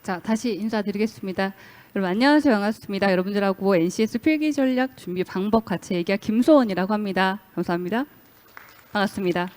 자, 다시 인사드리겠습니다. 여러분 안녕하세요. 반갑습니다. 여러분들하고 NCS 필기 전략 준비 방법 같이 얘기할 김소원이라고 합니다. 감사합니다. 반갑습니다.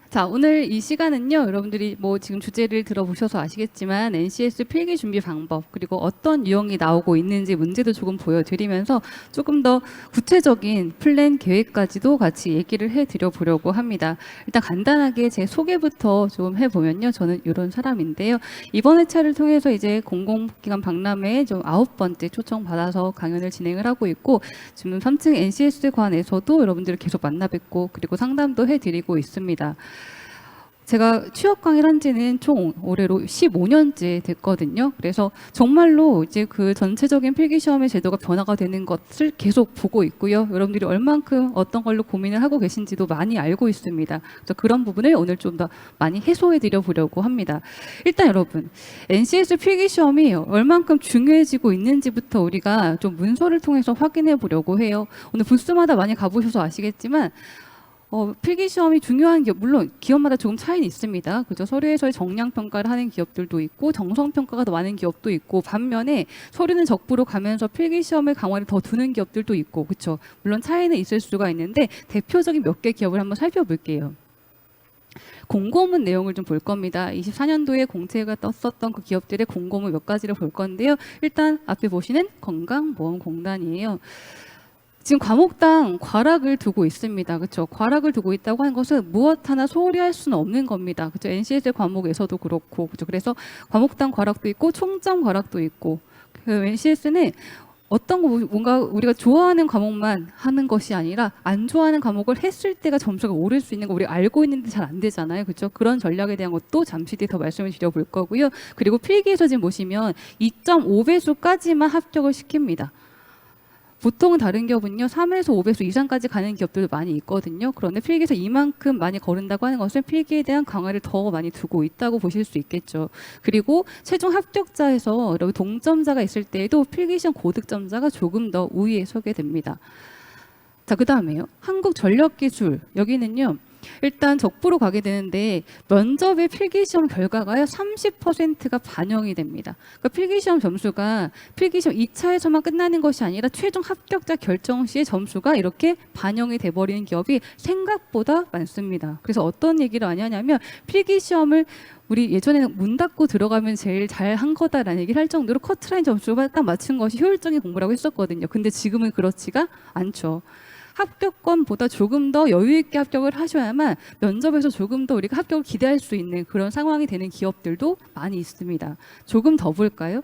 자, 오늘 이 시간은요, 여러분들이 뭐 지금 주제를 들어보셔서 아시겠지만 NCS 필기 준비 방법, 그리고 어떤 유형이 나오고 있는지 문제도 조금 보여드리면서 조금 더 구체적인 플랜 계획까지도 같이 얘기를 해드려 보려고 합니다. 일단 간단하게 제 소개부터 좀 해보면요, 저는 이런 사람인데요. 이번 회차를 통해서 이제 공공기관 박람회에 좀 9번째 초청받아서 강연을 진행을 하고 있고, 지금 3층 NCS 관에서도 여러분들을 계속 만나 뵙고, 그리고 상담도 해드리고 있습니다. 제가 취업 강의를 한 지는 총 올해로 15년째 됐거든요. 그래서 정말로 이제 그 전체적인 필기시험의 제도가 변화가 되는 것을 계속 보고 있고요. 여러분들이 얼만큼 어떤 걸로 고민을 하고 계신지도 많이 알고 있습니다. 그래서 그런 부분을 오늘 좀 더 많이 해소해 드려 보려고 합니다. 일단 여러분, NCS 필기시험이 얼만큼 중요해지고 있는지부터 우리가 좀 문서를 통해서 확인해 보려고 해요. 오늘 부스마다 많이 가보셔서 아시겠지만 필기시험이 중요한 기업, 물론 기업마다 조금 차이는 있습니다. 그죠? 서류에서의 정량평가를 하는 기업들도 있고 정성평가가 더 많은 기업도 있고, 반면에 서류는 적부로 가면서 필기시험의 강화를 더 두는 기업들도 있고, 그렇죠? 물론 차이는 있을 수가 있는데 대표적인 몇 개 기업을 한번 살펴볼게요. 공고문 내용을 좀 볼 겁니다. 24년도에 공채가 떴었던 그 기업들의 공고문 몇 가지를 볼 건데요. 일단 앞에 보시는 건강보험공단이에요. 지금 과목당 과락을 두고 있습니다. 그렇죠? 과락을 두고 있다고 하는 것은 무엇 하나 소홀히 할 수는 없는 겁니다. 그렇죠? NCS 과목에서도 그렇고, 그렇죠? 그래서 과목당 과락도 있고 총점 과락도 있고, 그 NCS는 어떤 거 뭔가 우리가 좋아하는 과목만 하는 것이 아니라 안 좋아하는 과목을 했을 때가 점수가 오를 수 있는 거 우리가 알고 있는데 잘 안 되잖아요. 그렇죠? 그런 전략에 대한 것도 잠시 뒤에 더 말씀을 드려볼 거고요. 그리고 필기에서 지금 보시면 2.5배수까지만 합격을 시킵니다. 보통은 다른 기업은요 3에서 5배수 이상까지 가는 기업들도 많이 있거든요. 그런데 필기에서 이만큼 많이 거른다고 하는 것은 필기에 대한 강화를 더 많이 두고 있다고 보실 수 있겠죠. 그리고 최종 합격자에서 여러분 동점자가 있을 때에도 필기시험 고득점자가 조금 더 우위에 서게 됩니다. 자, 그 다음에요, 한국전력기술. 여기는요 일단 적부로 가게 되는데 면접의 필기시험 결과가요 30%가 반영이 됩니다. 그러니까 필기시험 점수가 필기시험 2차에서만 끝나는 것이 아니라 최종 합격자 결정 시에 점수가 이렇게 반영이 돼버리는 기업이 생각보다 많습니다. 그래서 어떤 얘기를 많이 하냐면 필기시험을 우리 예전에는 문 닫고 들어가면 제일 잘 한 거다라는 얘기를 할 정도로 커트라인 점수가 딱 맞춘 것이 효율적인 공부라고 했었거든요. 근데 지금은 그렇지가 않죠. 합격권보다 조금 더 여유 있게 합격을 하셔야만 면접에서 조금 더 우리가 합격을 기대할 수 있는 그런 상황이 되는 기업들도 많이 있습니다. 조금 더 볼까요?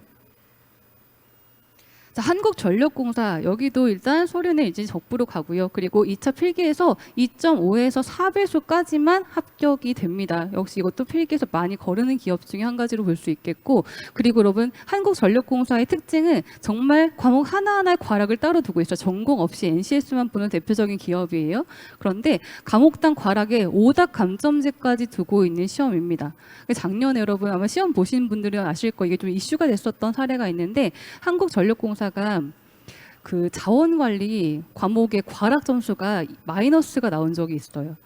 자, 한국전력공사. 여기도 일단 서류는 이제 적부로 가고요. 그리고 2차 필기에서 2.5에서 4배수까지만 합격이 됩니다. 역시 이것도 필기에서 많이 거르는 기업 중에 한 가지로 볼 수 있겠고, 그리고 여러분 한국전력공사의 특징은 정말 과목 하나하나의 과락을 따로 두고 있어요. 전공 없이 NCS만 보는 대표적인 기업이에요. 그런데 과목당 과락에 오답 감점제까지 두고 있는 시험입니다. 작년에 여러분 아마 시험 보신 분들은 아실 거, 이게 좀 이슈가 됐었던 사례가 있는데, 한국전력공사가 그 자원관리 과목의 과락 점수가 마이너스가 나온 적이 있어요.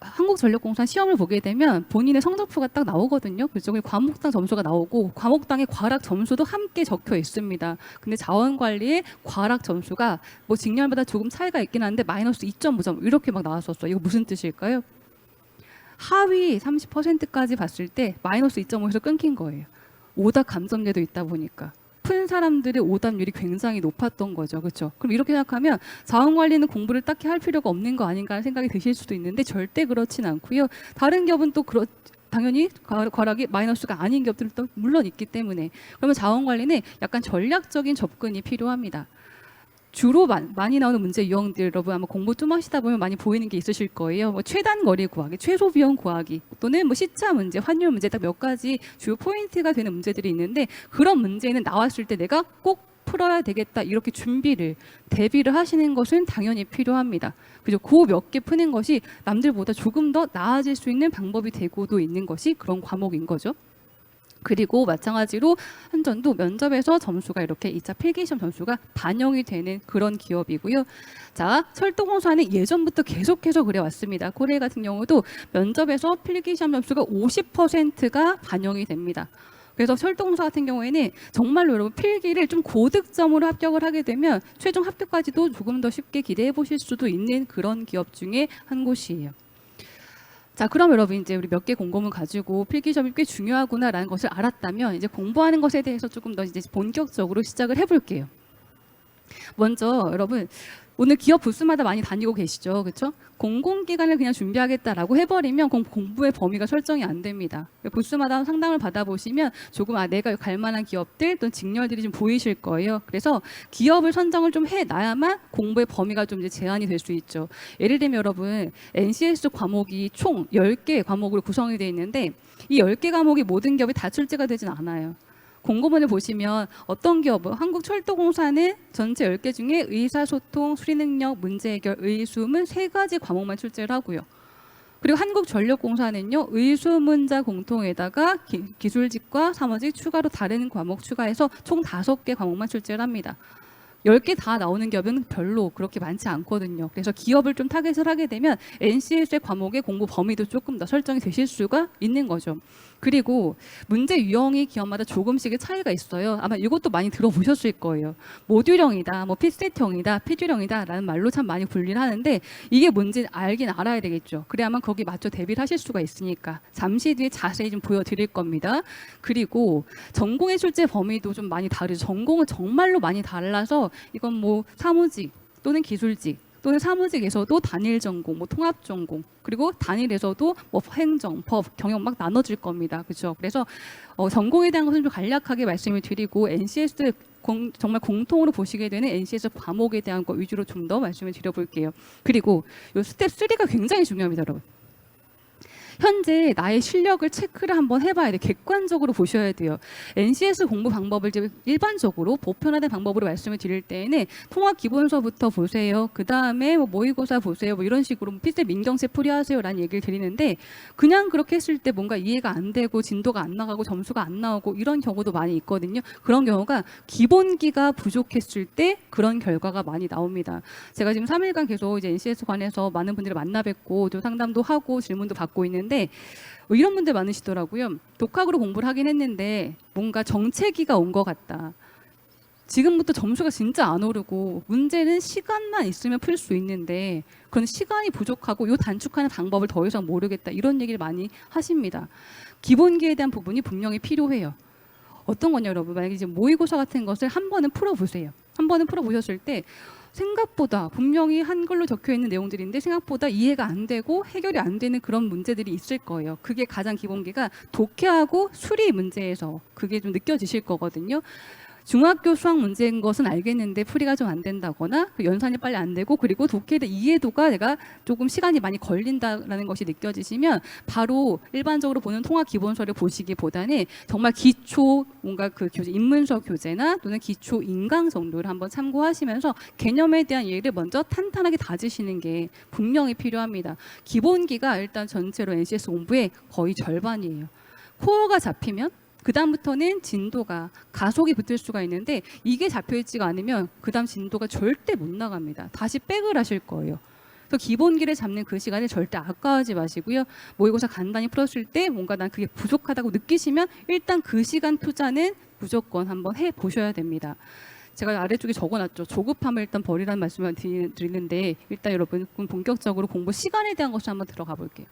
한국전력공사 시험을 보게 되면 본인의 성적표가 딱 나오거든요. 그쪽에 과목당 점수가 나오고 과목당의 과락 점수도 함께 적혀 있습니다. 근데 자원관리의 과락 점수가 뭐 직렬마다 조금 차이가 있긴 한데 마이너스 2.5점 이렇게 막 나왔었어요. 이거 무슨 뜻일까요? 하위 30%까지 봤을 때 마이너스 2.5에서 끊긴 거예요. 오답 감점제도 있다 보니까. 푼 사람들의 오답률이 굉장히 높았던 거죠. 그렇죠? 그럼 이렇게 생각하면 자원관리는 공부를 딱히 할 필요가 없는 거 아닌가 하는 생각이 드실 수도 있는데 절대 그렇진 않고요. 다른 기업은 또 당연히 과락이 마이너스가 아닌 기업들도 물론 있기 때문에, 그러면 자원관리는 약간 전략적인 접근이 필요합니다. 주로 많이 나오는 문제 유형들 여러분 아마 공부 좀 하시다 보면 많이 보이는 게 있으실 거예요. 뭐 최단 거리 구하기, 최소 비용 구하기, 또는 뭐 시차 문제, 환율 문제, 딱 몇 가지 주요 포인트가 되는 문제들이 있는데, 그런 문제는 나왔을 때 내가 꼭 풀어야 되겠다 이렇게 대비를 하시는 것은 당연히 필요합니다. 그죠? 그 몇 개 푸는 것이 남들보다 조금 더 나아질 수 있는 방법이 되고도 있는 것이 그런 과목인 거죠. 그리고 마찬가지로 한전도 면접에서 점수가 이렇게 2차 필기시험 점수가 반영이 되는 그런 기업이고요. 자, 철도공사는 예전부터 계속해서 그래왔습니다. 코레일 같은 경우도 면접에서 필기시험 점수가 50%가 반영이 됩니다. 그래서 철도공사 같은 경우에는 정말로 여러분 필기를 좀 고득점으로 합격을 하게 되면 최종 합격까지도 조금 더 쉽게 기대해 보실 수도 있는 그런 기업 중에 한 곳이에요. 자, 그럼 여러분 이제 우리 몇 개 공고문 가지고 필기시험이 꽤 중요하구나라는 것을 알았다면 이제 공부하는 것에 대해서 조금 더 이제 본격적으로 시작을 해볼게요. 먼저 여러분 오늘 기업 부스마다 많이 다니고 계시죠, 그렇죠? 공공기관을 그냥 준비하겠다라고 해버리면 공부의 범위가 설정이 안 됩니다. 부스마다 상담을 받아보시면 조금 내가 갈 만한 기업들 또는 직렬들이 좀 보이실 거예요. 그래서 기업을 선정을 좀 해놔야만 공부의 범위가 좀 이제 제한이 될 수 있죠. 예를 들면 여러분 NCS 과목이 총 10개 과목으로 구성이 되어 있는데 이 10개 과목이 모든 기업이 다 출제가 되진 않아요. 공고문을 보시면 어떤 기업은 한국철도공사는 전체 10개 중에 의사소통, 수리능력, 문제해결, 의수문 3가지 과목만 출제를 하고요. 그리고 한국전력공사는요. 의수문자 공통에다가 기술직과 사무직 추가로 다른 과목 추가해서 총 5개 과목만 출제를 합니다. 10개 다 나오는 기업은 별로 그렇게 많지 않거든요. 그래서 기업을 좀 타겟을 하게 되면 NCS의 과목의 공부 범위도 조금 더 설정이 되실 수가 있는 거죠. 그리고 문제 유형이 기업마다 조금씩의 차이가 있어요. 아마 이것도 많이 들어보셨을 거예요. 모듈형이다, 뭐 피셋형이다, 피듈형이다 라는 말로 참 많이 분리를 하는데 이게 뭔지 알긴 알아야 되겠죠. 그래야만 거기 맞춰 대비를 하실 수가 있으니까 잠시 뒤에 자세히 좀 보여드릴 겁니다. 그리고 전공의 출제 범위도 좀 많이 다르죠. 전공은 정말로 많이 달라서 이건 뭐 사무직 또는 기술직 또는 사무직에서도 단일 전공, 뭐 통합 전공, 그리고 단일에서도 뭐 행정, 법, 경영 막 나눠질 겁니다. 그렇죠? 그래서 전공에 대한 것은 좀 간략하게 말씀을 드리고 NCS 정말 공통으로 보시게 되는 NCS 과목에 대한 것 위주로 좀 더 말씀을 드려볼게요. 그리고 이 스텝 3가 굉장히 중요합니다, 여러분. 현재 나의 실력을 체크를 한번 해봐야 돼요. 객관적으로 보셔야 돼요. NCS 공부 방법을 이제 일반적으로 보편화된 방법으로 말씀을 드릴 때에는 통합 기본서부터 보세요. 그 다음에 뭐 모의고사 보세요. 뭐 이런 식으로 피셋 민경채 풀이하세요라는 얘기를 드리는데 그냥 그렇게 했을 때 뭔가 이해가 안 되고 진도가 안 나가고 점수가 안 나오고 이런 경우도 많이 있거든요. 그런 경우가 기본기가 부족했을 때 그런 결과가 많이 나옵니다. 제가 지금 3일간 계속 이제 NCS 관해서 많은 분들을 만나 뵙고 좀 상담도 하고 질문도 받고 있는데 뭐 이런 분들 많으시더라고요. 독학으로 공부를 하긴 했는데 뭔가 정체기가 온 것 같다. 지금부터 점수가 진짜 안 오르고 문제는 시간만 있으면 풀 수 있는데 그런 시간이 부족하고 요 단축하는 방법을 더 이상 모르겠다. 이런 얘기를 많이 하십니다. 기본기에 대한 부분이 분명히 필요해요. 어떤 거냐 여러분. 만약에 이제 모의고사 같은 것을 한 번은 풀어보세요. 한 번은 풀어보셨을 때 생각보다 분명히 한글로 적혀 있는 내용들인데 생각보다 이해가 안 되고 해결이 안 되는 그런 문제들이 있을 거예요. 그게 가장 기본기가 독해하고 수리 문제에서 그게 좀 느껴지실 거거든요. 중학교 수학 문제인 것은 알겠는데 풀이가 좀 안 된다거나 연산이 빨리 안 되고 그리고 독해에 대한 이해도가 내가 조금 시간이 많이 걸린다라는 것이 느껴지시면 바로 일반적으로 보는 통합 기본서를 보시기보다는 정말 기초 뭔가 그 교재 인문서 교재나 또는 기초 인강 정도를 한번 참고하시면서 개념에 대한 이해를 먼저 탄탄하게 다지시는 게 분명히 필요합니다. 기본기가 일단 전체로 NCS 공부의 거의 절반이에요. 코어가 잡히면 그 다음부터는 진도가 가속이 붙을 수가 있는데 이게 잡혀있지가 않으면 그 다음 진도가 절대 못 나갑니다. 다시 백을 하실 거예요. 그래서 기본기를 잡는 그 시간을 절대 아까워하지 마시고요. 모의고사 간단히 풀었을 때 뭔가 난 그게 부족하다고 느끼시면 일단 그 시간 투자는 무조건 한번 해보셔야 됩니다. 제가 아래쪽에 적어놨죠. 조급함을 일단 버리라는 말씀을 드리는데 일단 여러분 본격적으로 공부 시간에 대한 것을 한번 들어가 볼게요.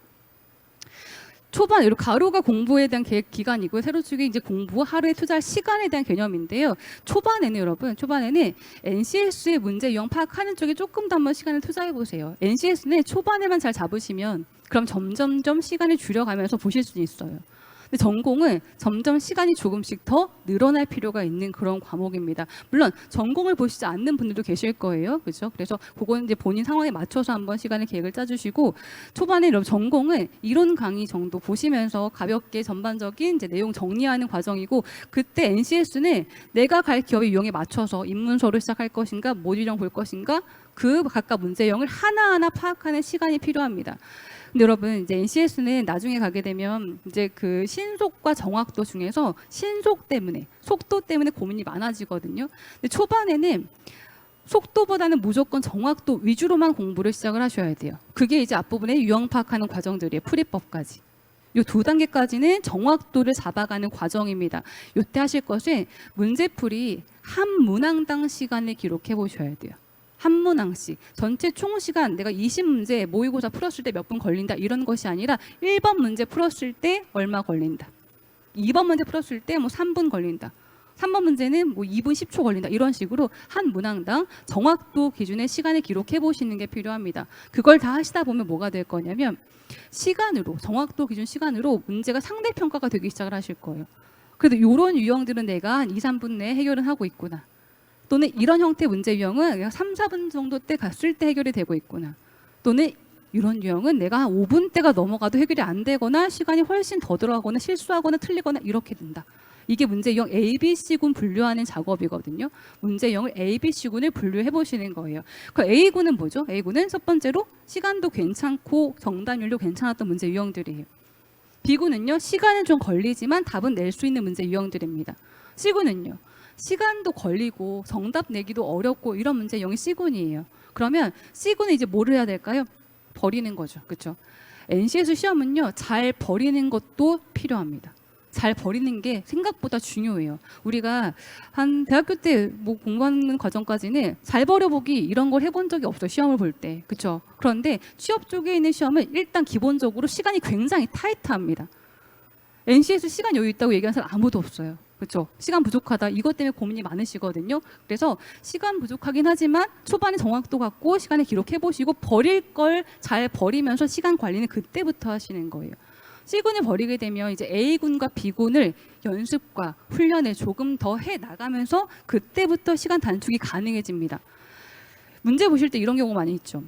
초반 이렇게 가로가 공부에 대한 계획 기간이고요. 세로축이 이제 공부 하루에 투자할 시간에 대한 개념인데요. 초반에는 여러분, 초반에는 NCS의 문제 유형 파악하는 쪽에 조금 더 한번 시간을 투자해 보세요. NCS는 초반에만 잘 잡으시면 그럼 점점점 시간을 줄여가면서 보실 수 있어요. 근데 전공은 점점 시간이 조금씩 더 늘어날 필요가 있는 그런 과목입니다. 물론 전공을 보시지 않는 분들도 계실 거예요. 그렇죠? 그래서 그거는 이제 본인 상황에 맞춰서 한번 시간을 계획을 짜주시고 초반에 전공은 이론 강의 정도 보시면서 가볍게 전반적인 이제 내용 정리하는 과정이고 그때 NCS는 내가 갈 기업의 유형에 맞춰서 입문서를 시작할 것인가 모듈형 볼 것인가 그 각각 문제 유형을 하나하나 파악하는 시간이 필요합니다. 근데 여러분 이제 NCS는 나중에 가게 되면 이제 그 신속과 정확도 중에서 신속 때문에 속도 때문에 고민이 많아지거든요. 근데 초반에는 속도보다는 무조건 정확도 위주로만 공부를 시작을 하셔야 돼요. 그게 이제 앞부분에 유형 파악하는 과정들이에요. 풀이법까지. 요 2단계까지는 정확도를 잡아가는 과정입니다. 요때 하실 것은 문제풀이 한 문항당 시간을 기록해 보셔야 돼요. 한 문항씩. 전체 총 시간 내가 20문제 모의고사 풀었을 때 몇 분 걸린다 이런 것이 아니라 1번 문제 풀었을 때 얼마 걸린다. 2번 문제 풀었을 때 뭐 3분 걸린다. 3번 문제는 뭐 2분 10초 걸린다. 이런 식으로 한 문항당 정확도 기준의 시간을 기록해 보시는 게 필요합니다. 그걸 다 하시다 보면 뭐가 될 거냐면 시간으로 정확도 기준 시간으로 문제가 상대평가가 되기 시작을 하실 거예요. 그래도 이런 유형들은 내가 한 2, 3분 내에 해결은 하고 있구나. 또는 이런 형태 문제 유형은 3, 4분 정도 때 갔을 때 해결이 되고 있구나. 또는 이런 유형은 내가 한 5분대가 넘어가도 해결이 안 되거나 시간이 훨씬 더 들어가거나 실수하거나 틀리거나 이렇게 된다. 이게 문제형 ABC군 분류하는 작업이거든요. 문제형을 ABC군을 분류해 보시는 거예요. 그 A군은 뭐죠? A군은 첫 번째로 시간도 괜찮고 정답률도 괜찮았던 문제 유형들이에요. B군은요. 시간은 좀 걸리지만 답은 낼 수 있는 문제 유형들입니다. C군은요. 시간도 걸리고 정답 내기도 어렵고 이런 문제형이 C군이에요. 그러면 C군은 이제 뭐를 해야 될까요? 버리는 거죠. 그렇죠? NCS 시험은요. 잘 버리는 것도 필요합니다. 잘 버리는 게 생각보다 중요해요. 우리가 한 대학교 때 뭐 공부하는 과정까지는 잘 버려보기 이런 걸 해본 적이 없어요. 시험을 볼 때. 그렇죠? 그런데 취업 쪽에 있는 시험은 일단 기본적으로 시간이 굉장히 타이트합니다. NCS 시간 여유 있다고 얘기하는 사람 아무도 없어요. 그렇죠? 시간 부족하다. 이것 때문에 고민이 많으시거든요. 그래서 시간 부족하긴 하지만 초반에 정확도 갖고 시간을 기록해 보시고 버릴 걸 잘 버리면서 시간 관리는 그때부터 하시는 거예요. C군을 버리게 되면 이제 A군과 B군을 연습과 훈련을 조금 더 해 나가면서 그때부터 시간 단축이 가능해집니다. 문제 보실 때 이런 경우 많이 있죠.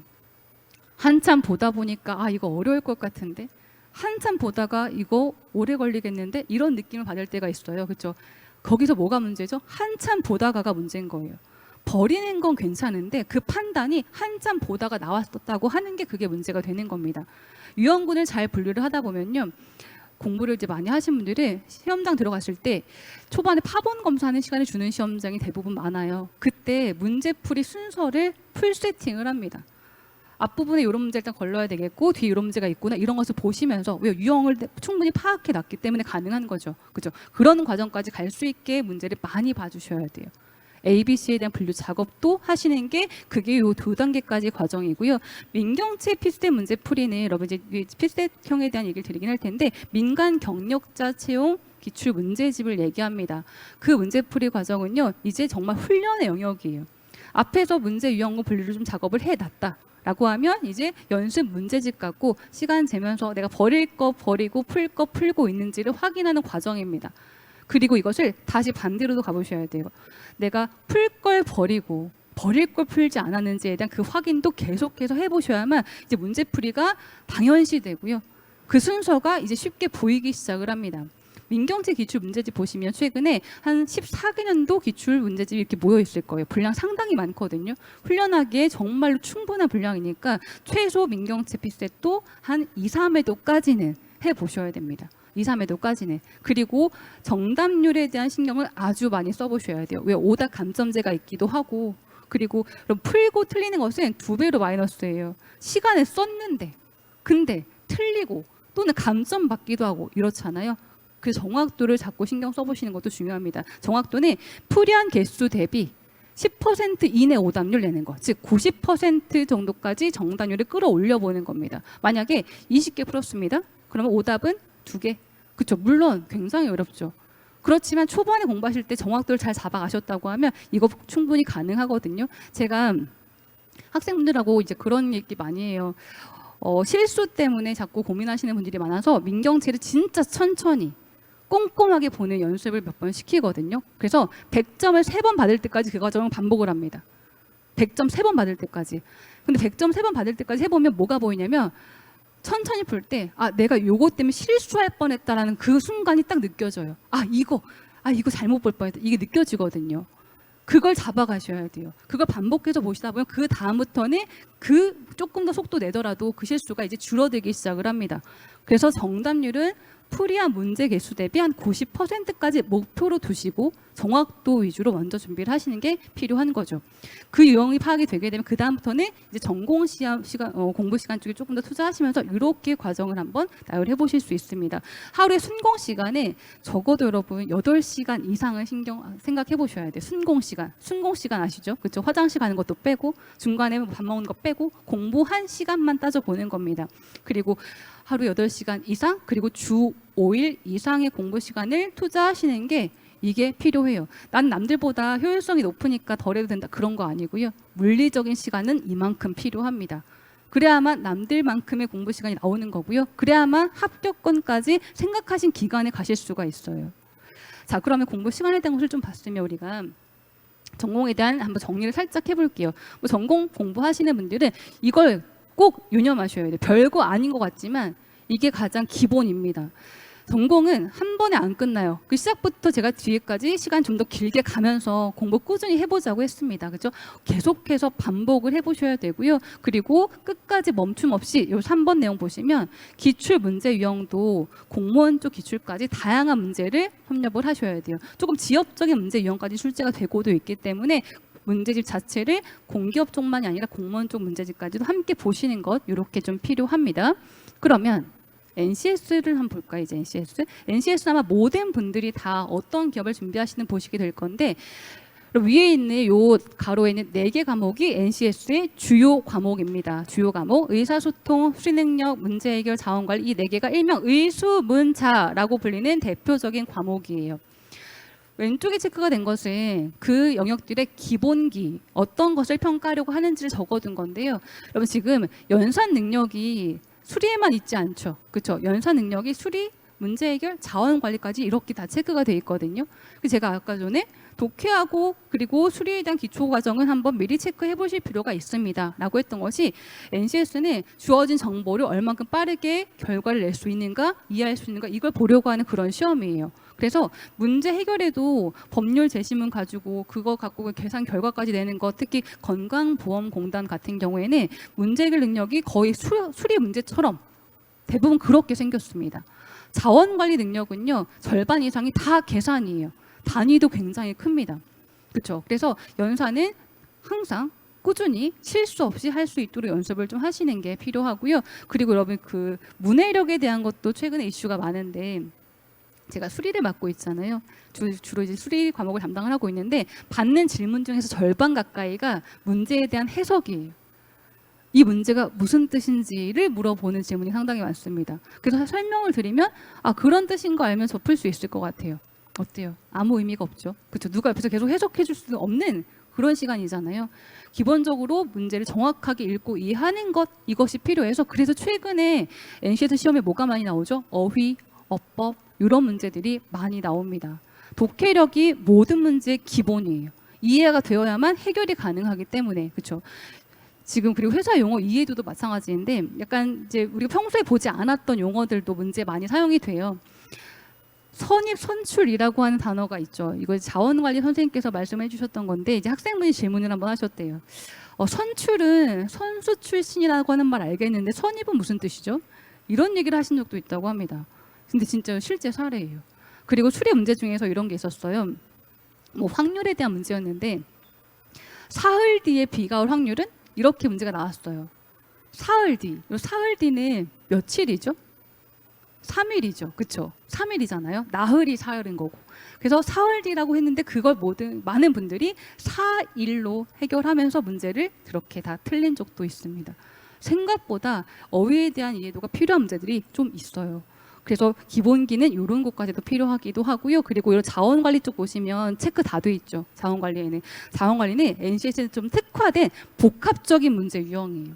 한참 보다 보니까 아 이거 어려울 것 같은데 한참 보다가 이거 오래 걸리겠는데 이런 느낌을 받을 때가 있어요. 그렇죠? 거기서 뭐가 문제죠? 한참 보다가가 문제인 거예요. 버리는 건 괜찮은데 그 판단이 한참 보다가 나왔었다고 하는 게 그게 문제가 되는 겁니다. 유형군을 잘 분류를 하다 보면요. 공부를 이제 많이 하신 분들은 시험장 들어갔을 때 초반에 파본 검사하는 시간을 주는 시험장이 대부분 많아요. 그때 문제풀이 순서를 풀 세팅을 합니다. 앞부분에 이런 문제 일단 걸러야 되겠고 뒤에 이런 문제가 있구나 이런 것을 보시면서 왜 유형을 충분히 파악해 놨기 때문에 가능한 거죠. 그죠? 그런 과정까지 갈 수 있게 문제를 많이 봐주셔야 돼요. ABC에 대한 분류 작업도 하시는 게 그게 요 2단계까지 과정이고요. 민경채 피스텝 문제 풀이는 여러분 이제 피스텝형에 대한 얘기를 드리긴 할 텐데 민간 경력자 채용 기출 문제집을 얘기합니다. 그 문제풀이 과정은요. 이제 정말 훈련의 영역이에요. 앞에서 문제 유형과 분류를 좀 작업을 해놨다. 라고 하면 이제 연습 문제집 갖고 시간 재면서 내가 버릴 거 버리고 풀 거 풀고 있는지를 확인하는 과정입니다. 그리고 이것을 다시 반대로도 가보셔야 돼요. 내가 풀 걸 버리고 버릴 걸 풀지 않았는지에 대한 그 확인도 계속해서 해보셔야만 이제 문제풀이가 당연시 되고요. 그 순서가 이제 쉽게 보이기 시작을 합니다. 민경채 기출 문제집 보시면 최근에 한 14개년도 기출 문제집이 이렇게 모여 있을 거예요. 분량 상당히 많거든요. 훈련하기에 정말로 충분한 분량이니까 최소 민경채 피셋도 한 2, 3회도까지는 해보셔야 됩니다. 2, 3회도까지는. 그리고 정답률에 대한 신경을 아주 많이 써보셔야 돼요. 왜 오답 감점제가 있기도 하고 그리고 그럼 풀고 틀리는 것은 2배로 마이너스예요. 시간을 썼는데 근데 틀리고 또는 감점 받기도 하고 이렇잖아요. 그 정확도를 자꾸 신경 써보시는 것도 중요합니다. 정확도는 풀이한 개수 대비 10% 이내 오답률 내는 거, 즉 90% 정도까지 정답률을 끌어올려 보는 겁니다. 만약에 20개 풀었습니다. 그러면 오답은 2개. 그렇죠. 물론 굉장히 어렵죠. 그렇지만 초반에 공부하실 때 정확도를 잘 잡아가셨다고 하면 이거 충분히 가능하거든요. 제가 학생분들하고 이제 그런 얘기 많이 해요. 실수 때문에 자꾸 고민하시는 분들이 많아서 민경채를 진짜 천천히 꼼꼼하게 보는 연습을 몇 번 시키거든요. 그래서 100점을 3번 받을 때까지 그 과정을 반복을 합니다. 100점 3번 받을 때까지. 근데 100점 3번 받을 때까지 해보면 뭐가 보이냐면 천천히 풀 때 아 내가 요거 때문에 실수할 뻔했다라는 그 순간이 딱 느껴져요. 이거 잘못 볼 뻔했다. 이게 느껴지거든요. 그걸 잡아가셔야 돼요. 그걸 반복해서 보시다 보면 그 다음부터는 그 조금 더 속도 내더라도 그 실수가 이제 줄어들기 시작을 합니다. 그래서 정답률은 풀이한 문제 개수 대비 한 90%까지 목표로 두시고 정확도 위주로 먼저 준비를 하시는 게 필요한 거죠. 그 유형이 파악이 되게 되면 그 다음부터는 이제 전공 시간 공부 시간 쪽에 조금 더 투자하시면서 이렇게 과정을 한번 나열해 보실 수 있습니다. 하루에 순공 시간에 적어도 여러분 8시간 이상을 생각해 보셔야 돼요. 순공 시간 아시죠? 그렇죠? 화장실 가는 것도 빼고 중간에 밥 먹는 거 빼고 공부한 시간만 따져 보는 겁니다. 그리고 하루 8시간 이상 그리고 주 5일 이상의 공부 시간을 투자하시는 게 이게 필요해요. 난 남들보다 효율성이 높으니까 덜 해도 된다 그런 거 아니고요. 물리적인 시간은 이만큼 필요합니다. 그래야만 남들만큼의 공부 시간이 나오는 거고요. 그래야만 합격권까지 생각하신 기간에 가실 수가 있어요. 자, 그러면 공부 시간에 대한 것을 좀 봤으면 우리가 전공에 대한 한번 정리를 살짝 해볼게요. 뭐 전공 공부하시는 분들은 이걸 꼭 유념하셔야 돼요. 별거 아닌 것 같지만 이게 가장 기본입니다. 전공은 한 번에 안 끝나요. 그 시작부터 제가 뒤에까지 시간 좀 더 길게 가면서 공부 꾸준히 해보자고 했습니다. 그렇죠? 계속해서 반복을 해보셔야 되고요. 그리고 끝까지 멈춤 없이 이 3번 내용 보시면 기출 문제 유형도 공무원 쪽 기출까지 다양한 문제를 협력을 하셔야 돼요. 조금 지역적인 문제 유형까지 출제가 되고도 있기 때문에 문제집 자체를 공기업 쪽만이 아니라 공무원 쪽 문제집까지도 함께 보시는 것 이렇게 좀 필요합니다. 그러면 NCS를 한번 볼까요? 이제 NCS 아마 모든 분들이 다 어떤 기업을 준비하시는 보시게 될 건데 위에 있는 요 가로에 있는 4개 과목이 NCS의 주요 과목입니다. 주요 과목 의사소통, 수리능력, 문제해결, 자원관리 이 4개가 일명 의수문자라고 불리는 대표적인 과목이에요. 왼쪽에 체크가 된 것은 그 영역들의 기본기 어떤 것을 평가하려고 하는지를 적어둔 건데요. 여러분 지금 연산 능력이 수리에만 있지 않죠. 그렇죠? 연산 능력이 수리, 문제 해결, 자원 관리까지 이렇게 다 체크가 돼 있거든요. 제가 아까 전에 독해하고 그리고 수리에 대한 기초 과정은 한번 미리 체크해 보실 필요가 있습니다. 라고 했던 것이 NCS는 주어진 정보를 얼만큼 빠르게 결과를 낼 수 있는가, 이해할 수 있는가 이걸 보려고 하는 그런 시험이에요. 그래서 문제 해결에도 법률 제시문 가지고 그거 갖고 계산 결과까지 내는 것, 특히 건강보험공단 같은 경우에는 문제 해결 능력이 거의 수리 문제처럼 대부분 그렇게 생겼습니다. 자원관리 능력은요 절반 이상이 다 계산이에요. 단위도 굉장히 큽니다. 그렇죠? 그래서 연산은 항상 꾸준히 실수 없이 할 수 있도록 연습을 좀 하시는 게 필요하고요. 그리고 여러분 그 문해력에 대한 것도 최근에 이슈가 많은데 제가 수리를 맡고 있잖아요. 주로 이제 수리 과목을 담당을 하고 있는데 받는 질문 중에서 절반 가까이가 문제에 대한 해석이에요. 이 문제가 무슨 뜻인지를 물어보는 질문이 상당히 많습니다. 그래서 설명을 드리면 아 그런 뜻인 거 알면 저 풀 수 있을 것 같아요. 어때요? 아무 의미가 없죠. 그렇죠? 누가 옆에서 계속 해석해 줄 수는 없는 그런 시간이잖아요. 기본적으로 문제를 정확하게 읽고 이해하는 것 이것이 필요해서 그래서 최근에 NCS 시험에 뭐가 많이 나오죠? 어휘, 어법 이런 문제들이 많이 나옵니다. 독해력이 모든 문제의 기본이에요. 이해가 되어야만 해결이 가능하기 때문에 그렇죠. 지금 그리고 회사 용어 이해도도 마찬가지인데 약간 이제 우리가 평소에 보지 않았던 용어들도 문제 많이 사용이 돼요. 선입 선출이라고 하는 단어가 있죠. 이거 자원관리 선생님께서 말씀해 주셨던 건데 이제 학생분이 질문을 한번 하셨대요. 선출은 선수 출신이라고 하는 말 알겠는데 선입은 무슨 뜻이죠? 이런 얘기를 하신 적도 있다고 합니다. 근데 진짜 실제 사례예요. 그리고 수리 문제 중에서 이런 게 있었어요. 뭐 확률에 대한 문제였는데 사흘 뒤에 비가 올 확률은 이렇게 문제가 나왔어요. 사흘 뒤. 사흘 뒤는 며칠이죠? 3일이죠. 그렇죠? 3일이잖아요. 나흘이 사흘인 거고. 그래서 사흘 뒤라고 했는데 그걸 많은 분들이 4일로 해결하면서 문제를 그렇게 다 틀린 적도 있습니다. 생각보다 어휘에 대한 이해도가 필요한 문제들이 좀 있어요. 그래서 기본기는 이런 것까지도 필요하기도 하고요. 그리고 이런 자원관리 쪽 보시면 체크 다 돼 있죠. 자원관리는 NCS에 좀 특화된 복합적인 문제 유형이에요.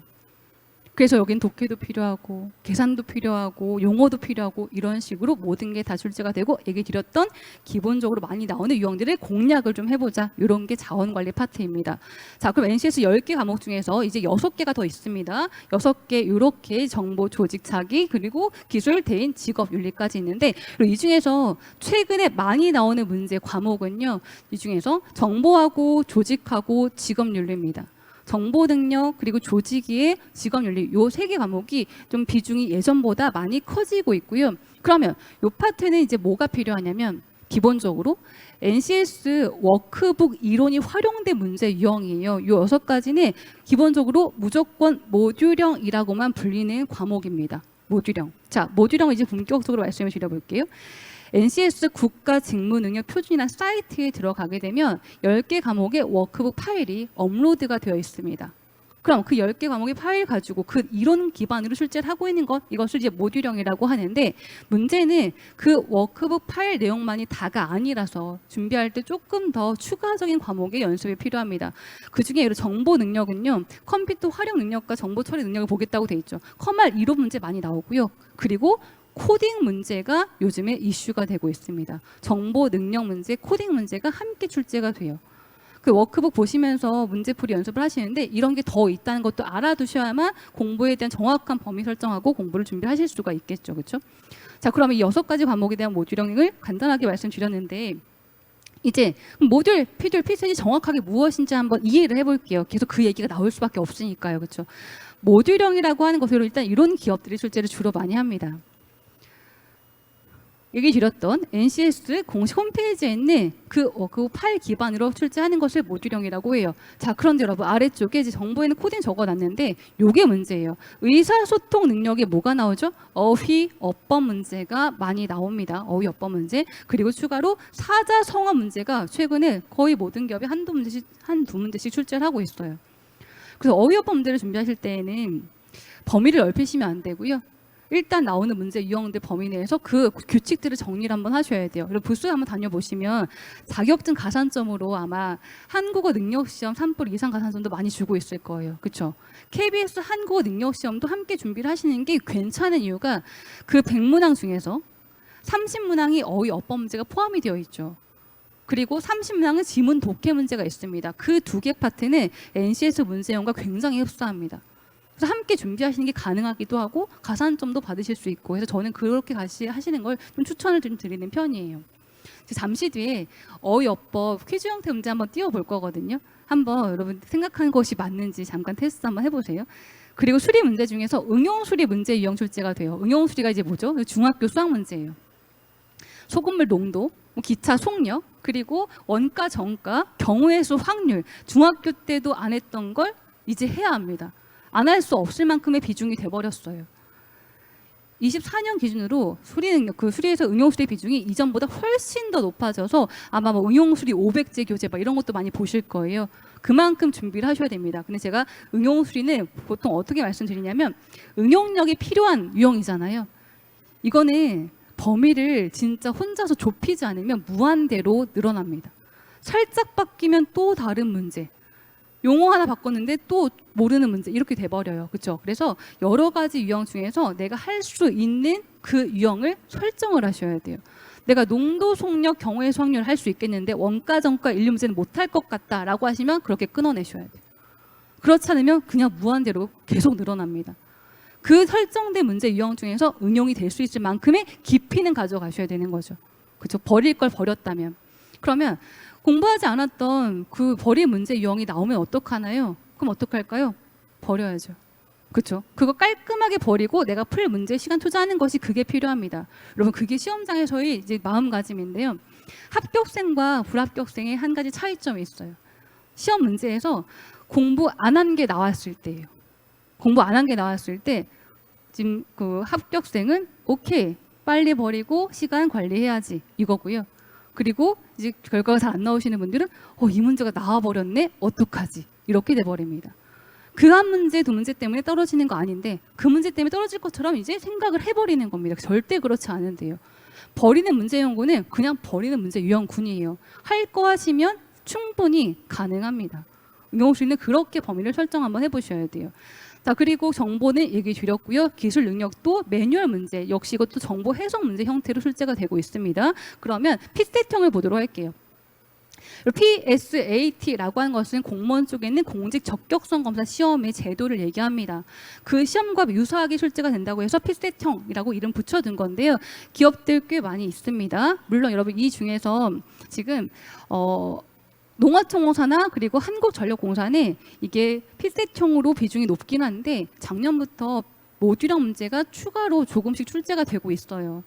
그래서 여긴 독해도 필요하고 계산도 필요하고 용어도 필요하고 이런 식으로 모든 게 다 출제가 되고 얘기 드렸던 기본적으로 많이 나오는 유형들을 공략을 좀 해보자. 이런 게 자원관리 파트입니다. 자, 그럼 NCS 10개 과목 중에서 이제 6개가 더 있습니다. 6개 이렇게 정보 조직 차기 그리고 기술 대인 직업 윤리까지 있는데 그리고 이 중에서 최근에 많이 나오는 문제 과목은요. 이 중에서 정보하고 조직하고 직업 윤리입니다. 정보 능력 그리고 조직의 직업 윤리 요 3개 과목이 좀 비중이 예전보다 많이 커지고 있고요. 그러면 요 파트는 이제 뭐가 필요하냐면 기본적으로 NCS 워크북 이론이 활용된 문제 유형이에요. 요 6가지는 기본적으로 무조건 모듈형이라고만 불리는 과목입니다. 모듈형. 자, 모듈형을 이제 본격적으로 말씀을 드려볼게요. NCS 국가 직무 능력 표준이나 사이트에 들어가게 되면 10개 과목의 워크북 파일이 업로드가 되어 있습니다. 그럼 그 10개 과목의 파일 가지고 그 이론 기반으로 출제를 하고 있는 것 이것을 이제 모듈형이라고 하는데 문제는 그 워크북 파일 내용만이 다가 아니라서 준비할 때 조금 더 추가적인 과목의 연습이 필요합니다. 그중에 정보 능력은요. 컴퓨터 활용 능력과 정보 처리 능력을 보겠다고 돼 있죠. 컴활 이론 문제 많이 나오고요. 그리고 코딩 문제가 요즘에 이슈가 되고 있습니다. 정보 능력 문제, 코딩 문제가 함께 출제가 돼요. 그 워크북 보시면서 문제풀이 연습을 하시는데 이런 게 더 있다는 것도 알아두셔야만 공부에 대한 정확한 범위 설정하고 공부를 준비하실 수가 있겠죠. 그렇죠? 자, 그러면 이 6가지 과목에 대한 모듈형을 간단하게 말씀드렸는데 이제 모듈, 피듈, 필선이 정확하게 무엇인지 한번 이해를 해볼게요. 계속 그 얘기가 나올 수밖에 없으니까요. 그렇죠? 모듈형이라고 하는 것으로 일단 이런 기업들이 출제를 주로 많이 합니다. 얘기 드렸던 NCS 공식 홈페이지에 있는 그 파일 기반으로 출제하는 것을 모듈형이라고 해요. 자, 그런데 여러분 아래쪽에 이제 정보에는 코딩 적어놨는데 요게 문제예요. 의사소통 능력에 뭐가 나오죠? 어휘, 어법 문제가 많이 나옵니다. 어휘, 어법 문제. 그리고 추가로 사자성어 문제가 최근에 거의 모든 기업이 한두 문제씩 출제를 하고 있어요. 그래서 어휘, 어법 문제를 준비하실 때에는 범위를 넓히시면 안 되고요. 일단 나오는 문제 유형들 범위 내에서 그 규칙들을 정리를 한번 하셔야 돼요. 그리고 부스 한번 다녀보시면 자격증 가산점으로 아마 한국어 능력시험 3불 이상 가산점도 많이 주고 있을 거예요. 그렇죠? KBS 한국어 능력시험도 함께 준비를 하시는 게 괜찮은 이유가 그 100문항 중에서 30문항이 어휘 어법 문제가 포함이 되어 있죠. 그리고 30문항은 지문 독해 문제가 있습니다. 그 2개 파트는 NCS 문제형과 굉장히 흡사합니다. 그래서 함께 준비하시는 게 가능하기도 하고 가산점도 받으실 수 있고 해서 저는 그렇게 하시는 걸 좀 추천을 좀 드리는 편이에요. 잠시 뒤에 어휘어법 퀴즈 형태 문제 한번 띄워볼 거거든요. 한번 여러분 생각하는 것이 맞는지 잠깐 테스트 한번 해보세요. 그리고 수리 문제 중에서 응용수리 문제 유형 출제가 돼요. 응용수리가 이제 뭐죠? 중학교 수학 문제예요. 소금물 농도, 기차 속력, 그리고 원가, 정가, 경우의 수, 확률 중학교 때도 안 했던 걸 이제 해야 합니다. 안 할 수 없을 만큼의 비중이 돼버렸어요. 24년 기준으로 수리 능력, 그 수리에서 응용수리 비중이 이전보다 훨씬 더 높아져서 아마 뭐 응용수리 500제 교재 막 이런 것도 많이 보실 거예요. 그만큼 준비를 하셔야 됩니다. 근데 제가 응용수리는 보통 어떻게 말씀드리냐면 응용력이 필요한 유형이잖아요. 이거는 범위를 진짜 혼자서 좁히지 않으면 무한대로 늘어납니다. 살짝 바뀌면 또 다른 문제. 용어 하나 바꿨는데 또 모르는 문제 이렇게 돼버려요. 그렇죠? 그래서 여러 가지 유형 중에서 내가 할 수 있는 그 유형을 설정을 하셔야 돼요. 내가 농도, 속력, 경우의 수, 확률 할 수 있겠는데 원가, 정가, 인류 문제는 못할 것 같다라고 하시면 그렇게 끊어내셔야 돼요. 그렇지 않으면 그냥 무한대로 계속 늘어납니다. 그 설정된 문제 유형 중에서 응용이 될 수 있을 만큼의 깊이는 가져가셔야 되는 거죠. 그렇죠? 버릴 걸 버렸다면. 그러면 공부하지 않았던 그 버릴 문제 유형이 나오면 어떡하나요? 그럼 어떡할까요? 버려야죠. 그렇죠? 그거 깔끔하게 버리고 내가 풀 문제에 시간 투자하는 것이 그게 필요합니다. 여러분 그게 시험장에서의 이제 마음가짐인데요. 합격생과 불합격생의 한 가지 차이점이 있어요. 시험 문제에서 공부 안 한 게 나왔을 때예요. 공부 안 한 게 나왔을 때 지금 그 합격생은 오케이 빨리 버리고 시간 관리해야지 이거고요. 그리고 이제 결과가 잘 안 나오시는 분들은 이 문제가 나와버렸네 어떡하지 이렇게 돼버립니다. 그 한 문제 두 문제 때문에 떨어지는 거 아닌데 그 문제 때문에 떨어질 것처럼 이제 생각을 해버리는 겁니다. 절대 그렇지 않은데요. 버리는 문제 연구는 그냥 버리는 문제 유형군이에요. 할 거 하시면 충분히 가능합니다. 응용수리는 그렇게 범위를 설정 한번 해보셔야 돼요. 자, 그리고 정보는 얘기 드렸고요. 기술 능력도 매뉴얼 문제, 역시 이것도 정보 해석 문제 형태로 출제가 되고 있습니다. 그러면 PSAT형을 보도록 할게요. PSAT라고 하는 것은 공무원 쪽에는 공직 적격성 검사 시험의 제도를 얘기합니다. 그 시험과 유사하게 출제가 된다고 해서 PSAT형이라고 이름 붙여둔 건데요. 기업들 꽤 많이 있습니다. 물론 여러분 이 중에서 지금 농어촌공사나 그리고 한국전력공사는 이게 PSAT형으로 비중이 높긴 한데 작년부터 모듈형 문제가 추가로 조금씩 출제가 되고 있어요.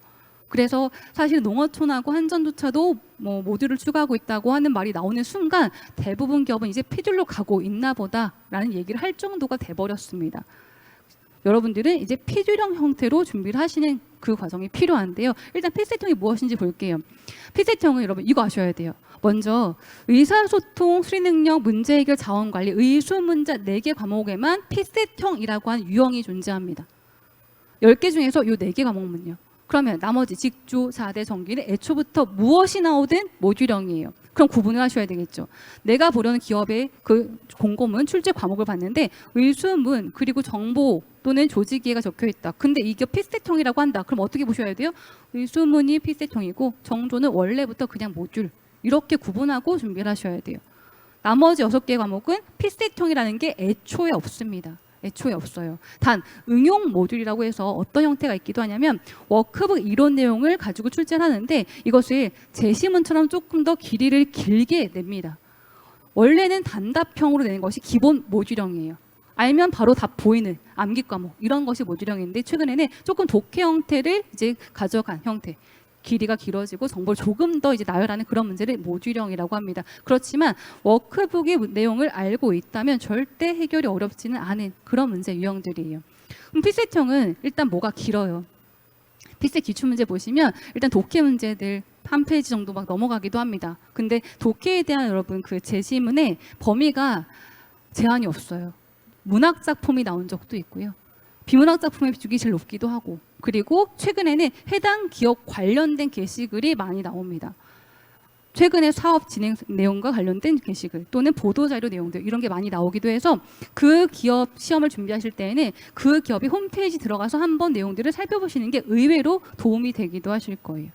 그래서 사실 농어촌하고 한전조차도 뭐 모듈을 추가하고 있다고 하는 말이 나오는 순간 대부분 기업은 이제 피줄로 가고 있나 보다라는 얘기를 할 정도가 돼버렸습니다. 여러분들은 이제 피줄형 형태로 준비를 하시는 그 과정이 필요한데요. 일단 PSAT형이 무엇인지 볼게요. PSAT형은 여러분 이거 아셔야 돼요. 먼저 의사소통, 수리능력, 문제해결, 자원관리, 의수문자 4개 과목에만 PSAT형이라고 하는 유형이 존재합니다. 10개 중에서 이 4개 과목은요. 그러면 나머지 직조, 4대, 정기는 애초부터 무엇이 나오든 모듈형이에요. 그럼 구분을 하셔야 되겠죠. 내가 보려는 기업의 그 공고문 출제 과목을 봤는데 의수문 그리고 정보 또는 조직이해가 적혀 있다. 근데 이게 PSAT형이라고 한다. 그럼 어떻게 보셔야 돼요? 의수문이 PSAT형이고 정조는 원래부터 그냥 모듈. 이렇게 구분하고 준비를 하셔야 돼요. 나머지 6개 과목은 PSAT형이라는 게 애초에 없습니다. 애초에 없어요. 단 응용 모듈이라고 해서 어떤 형태가 있기도 하냐면 워크북 이론 내용을 가지고 출제를 하는데 이것을 제시문처럼 조금 더 길이를 길게 냅니다. 원래는 단답형으로 내는 것이 기본 모듈형이에요. 알면 바로 답 보이는 암기 과목 이런 것이 모듈형인데 최근에는 조금 독해 형태를 이제 가져간 형태. 길이가 길어지고 정보를 조금 더 이제 나열하는 그런 문제를 모듈형이라고 합니다. 그렇지만 워크북의 내용을 알고 있다면 절대 해결이 어렵지는 않은 그런 문제 유형들이에요. 그럼 PSAT형은 일단 뭐가 길어요. PSAT 기출문제 보시면 일단 독해 문제들 한 페이지 정도 막 넘어가기도 합니다. 근데 독해에 대한 여러분 그 제시문의 범위가 제한이 없어요. 문학 작품이 나온 적도 있고요. 비문학 작품의 비중이 제일 높기도 하고 그리고 최근에는 해당 기업 관련된 게시글이 많이 나옵니다. 최근에 사업 진행 내용과 관련된 게시글 또는 보도자료 내용들 이런 게 많이 나오기도 해서 그 기업 시험을 준비하실 때에는 그 기업이 홈페이지 들어가서 한번 내용들을 살펴보시는 게 의외로 도움이 되기도 하실 거예요.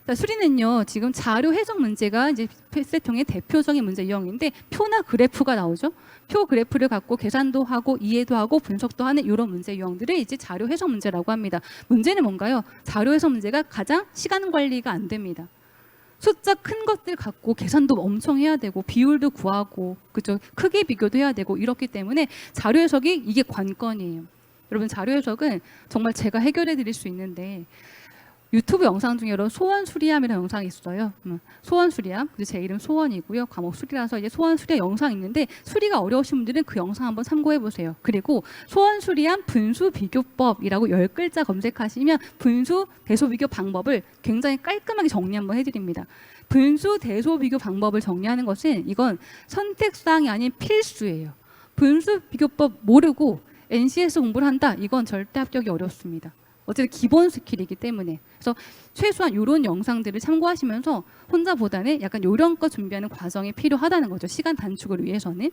자, 수리는요 지금 자료 해석 문제가 이제 PSAT형의 대표적인 문제 유형인데 표나 그래프가 나오죠. 표 그래프를 갖고 계산도 하고 이해도 하고 분석도 하는 이런 문제 유형들을 이제 자료 해석 문제라고 합니다. 문제는 뭔가요? 자료 해석 문제가 가장 시간 관리가 안 됩니다. 숫자 큰 것들 갖고 계산도 엄청 해야 되고 비율도 구하고 그죠? 크기 비교도 해야 되고 이렇기 때문에 자료 해석이 이게 관건이에요. 여러분 자료 해석은 정말 제가 해결해 드릴 수 있는데 유튜브 영상 중에 여러분 소원 수리함이라는 영상이 있어요. 소원 수리함. 제 이름 소원이고요. 과목 수리라서 이제 소원 수리함 영상 있는데 수리가 어려우신 분들은 그 영상 한번 참고해 보세요. 그리고 소원 수리함 분수 비교법이라고 10글자 검색하시면 분수 대소 비교 방법을 굉장히 깔끔하게 정리 한번 해드립니다. 분수 대소 비교 방법을 정리하는 것은 이건 선택사항이 아닌 필수예요. 분수 비교법 모르고 NCS 공부를 한다. 이건 절대 합격이 어렵습니다. 어쨌든 기본 스킬이기 때문에 그래서 최소한 이런 영상들을 참고하시면서 혼자보다는 약간 요령껏 준비하는 과정이 필요하다는 거죠. 시간 단축을 위해서는.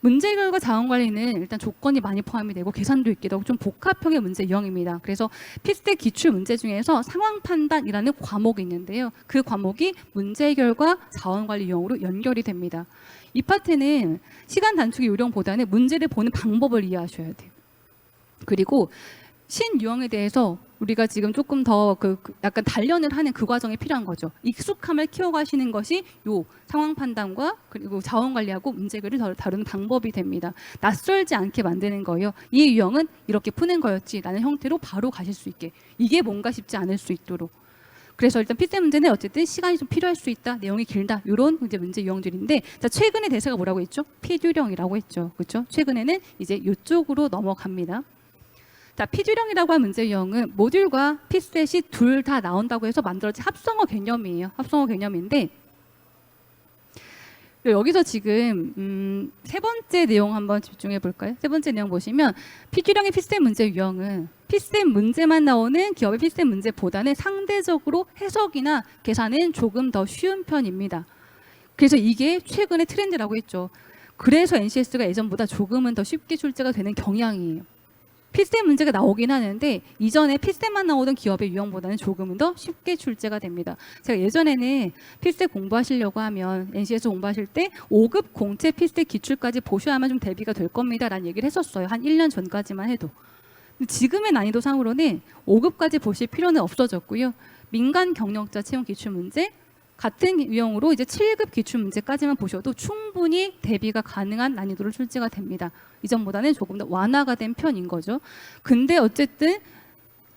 문제 결과 자원 관리는 일단 조건이 많이 포함이 되고 계산도 있기도 하고 좀 복합형의 문제 유형입니다. 그래서 PSAT 기출 문제 중에서 상황 판단이라는 과목이 있는데요. 그 과목이 문제 해결과 자원 관리 유형으로 연결이 됩니다. 이 파트는 시간 단축의 요령보다는 문제를 보는 방법을 이해하셔야 돼요. 그리고 신유형에 대해서 우리가 지금 조금 더 약간 단련을 하는 그 과정이 필요한 거죠. 익숙함을 키워가시는 것이 요 상황 판단과 그리고 자원 관리하고 문제를 다루는 방법이 됩니다. 낯설지 않게 만드는 거예요. 이 유형은 이렇게 푸는 거였지라는 형태로 바로 가실 수 있게. 이게 뭔가 싶지 않을 수 있도록. 그래서 일단 PSAT 문제는 어쨌든 시간이 좀 필요할 수 있다, 내용이 길다 이런 문제 유형들인데 자 최근에 대세가 뭐라고 했죠? 피규령이라고 했죠, 그렇죠? 최근에는 이제 이쪽으로 넘어갑니다. 자, 피규령이라고 한 문제 유형은 모듈과 PSAT이 둘 다 나온다고 해서 만들어진 합성어 개념이에요. 합성어 개념인데 여기서 지금 세 번째 내용 한번 집중해 볼까요? 세 번째 내용 보시면 피규령의 PSAT 문제 유형은 PSAT 문제만 나오는 기업의 PSAT 문제보다는 상대적으로 해석이나 계산은 조금 더 쉬운 편입니다. 그래서 이게 최근의 트렌드라고 했죠. 그래서 NCS가 예전보다 조금은 더 쉽게 출제가 되는 경향이에요. 필세 문제가 나오긴 하는데 이전에 필세만 나오던 기업의 유형보다는 조금은 더 쉽게 출제가 됩니다. 제가 예전에는 필세 공부하시려고 하면 NCS 공부하실 때 5급 공채 필세 기출까지 보셔야만 좀 대비가 될 겁니다 라는 얘기를 했었어요. 한 1년 전까지만 해도. 근데 지금의 난이도 상으로는 5급까지 보실 필요는 없어졌고요. 민간 경력자 채용 기출 문제 같은 유형으로 이제 7급 기출 문제까지만 보셔도 충분히 대비가 가능한 난이도로 출제가 됩니다. 이전보다는 조금 더 완화가 된 편인 거죠. 근데 어쨌든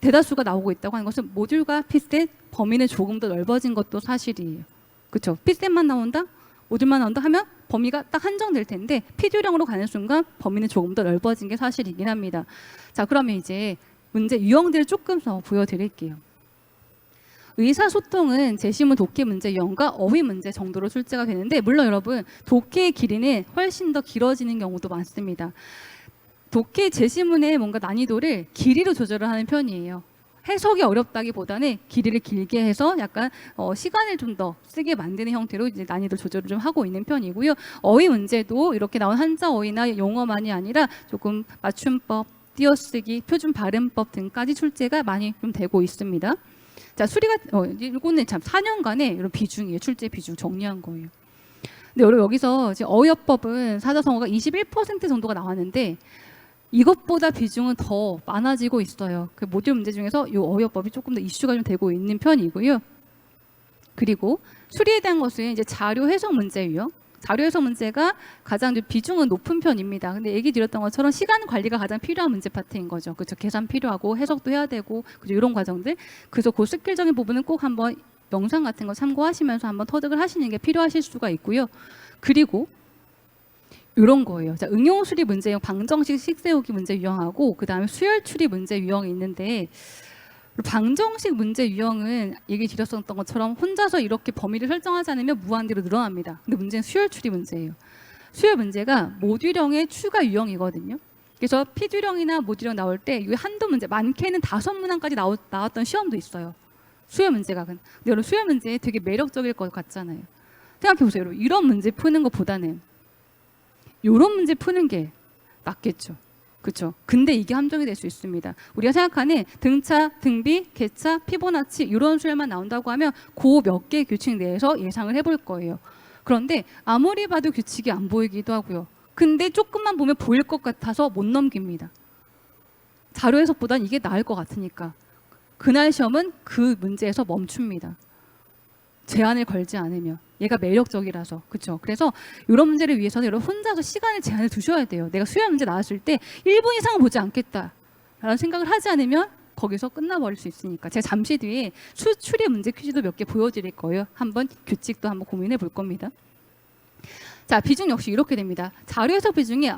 대다수가 나오고 있다고 하는 것은 모듈과 필셋 범위는 조금 더 넓어진 것도 사실이에요. 그렇죠? 필셋만 나온다? 모듈만 나온다 하면 범위가 딱 한정될 텐데 필요량으로 가는 순간 범위는 조금 더 넓어진 게 사실이긴 합니다. 자, 그러면 이제 문제 유형들을 조금 더 보여드릴게요. 의사소통은 제시문 독해 문제 유형과 어휘 문제 정도로 출제가 되는데 물론 여러분 독해의 길이는 훨씬 더 길어지는 경우도 많습니다. 독해 제시문의 뭔가 난이도를 길이로 조절을 하는 편이에요. 해석이 어렵다기보다는 길이를 길게 해서 약간 시간을 좀 더 쓰게 만드는 형태로 이제 난이도 조절을 좀 하고 있는 편이고요. 어휘 문제도 이렇게 나온 한자 어휘나 용어만이 아니라 조금 맞춤법, 띄어쓰기, 표준 발음법 등까지 출제가 많이 좀 되고 있습니다. 자, 수리가 이거는 참 4년간의 이런 비중이에요. 출제 비중 정리한 거예요. 근데 여기서 지금 어휘어법은 사자성어가 21% 정도가 나왔는데 이것보다 비중은 더 많아지고 있어요. 그 모듈 문제 중에서 이 어휘어법이 조금 더 이슈가 좀 되고 있는 편이고요. 그리고 수리에 대한 것은 이제 자료 해석 문제 유형. 자료 해석 문제가 가장 비중은 높은 편입니다. 근데 얘기 드렸던 것처럼 시간 관리가 가장 필요한 문제 파트인 거죠. 그렇죠? 계산 필요하고 해석도 해야 되고 그죠? 이런 과정들. 그래서 그 스킬적인 부분은 꼭 한번 영상 같은 거 참고하시면서 한번 터득을 하시는 게 필요하실 수가 있고요. 그리고 이런 거예요. 자, 응용 수리 문제 유형, 방정식 식세우기 문제 유형하고 그 다음에 수열 추리 문제 유형이 있는데 방정식 문제 유형은 얘기 드렸었던 것처럼 혼자서 이렇게 범위를 설정하지 않으면 무한대로 늘어납니다. 근데 문제는 수열 추리 문제예요. 수열 문제가 모듈형의 추가 유형이거든요. 그래서 피듈형이나 모듈형 나올 때 이 한두 문제, 많게는 5문항까지 나왔던 시험도 있어요. 수열 문제가. 근데 여러분 수열 문제 되게 매력적일 것 같잖아요. 생각해보세요. 여러분 이런 문제 푸는 것보다는 이런 문제 푸는 게 낫겠죠. 그렇죠. 근데 이게 함정이 될 수 있습니다. 우리가 생각하는 등차, 등비, 개차, 피보나치 이런 수열만 나온다고 하면 그 몇 개의 규칙 내에서 예상을 해볼 거예요. 그런데 아무리 봐도 규칙이 안 보이기도 하고요. 근데 조금만 보면 보일 것 같아서 못 넘깁니다. 자료 해석보단 이게 나을 것 같으니까. 그날 시험은 그 문제에서 멈춥니다. 제한을 걸지 않으면. 얘가 매력적이라서. 그렇죠. 그래서 이런 문제를 위해서는 여러분 혼자서 시간을 제한을 두셔야 돼요. 내가 수열 문제 나왔을 때 1분 이상은 보지 않겠다 라는 생각을 하지 않으면 거기서 끝나버릴 수 있으니까. 제가 잠시 뒤에 추리 문제 퀴즈도 몇 개 보여드릴 거예요. 한번 규칙도 한번 고민해 볼 겁니다. 자, 비중 역시 이렇게 됩니다. 자료 해석 비중이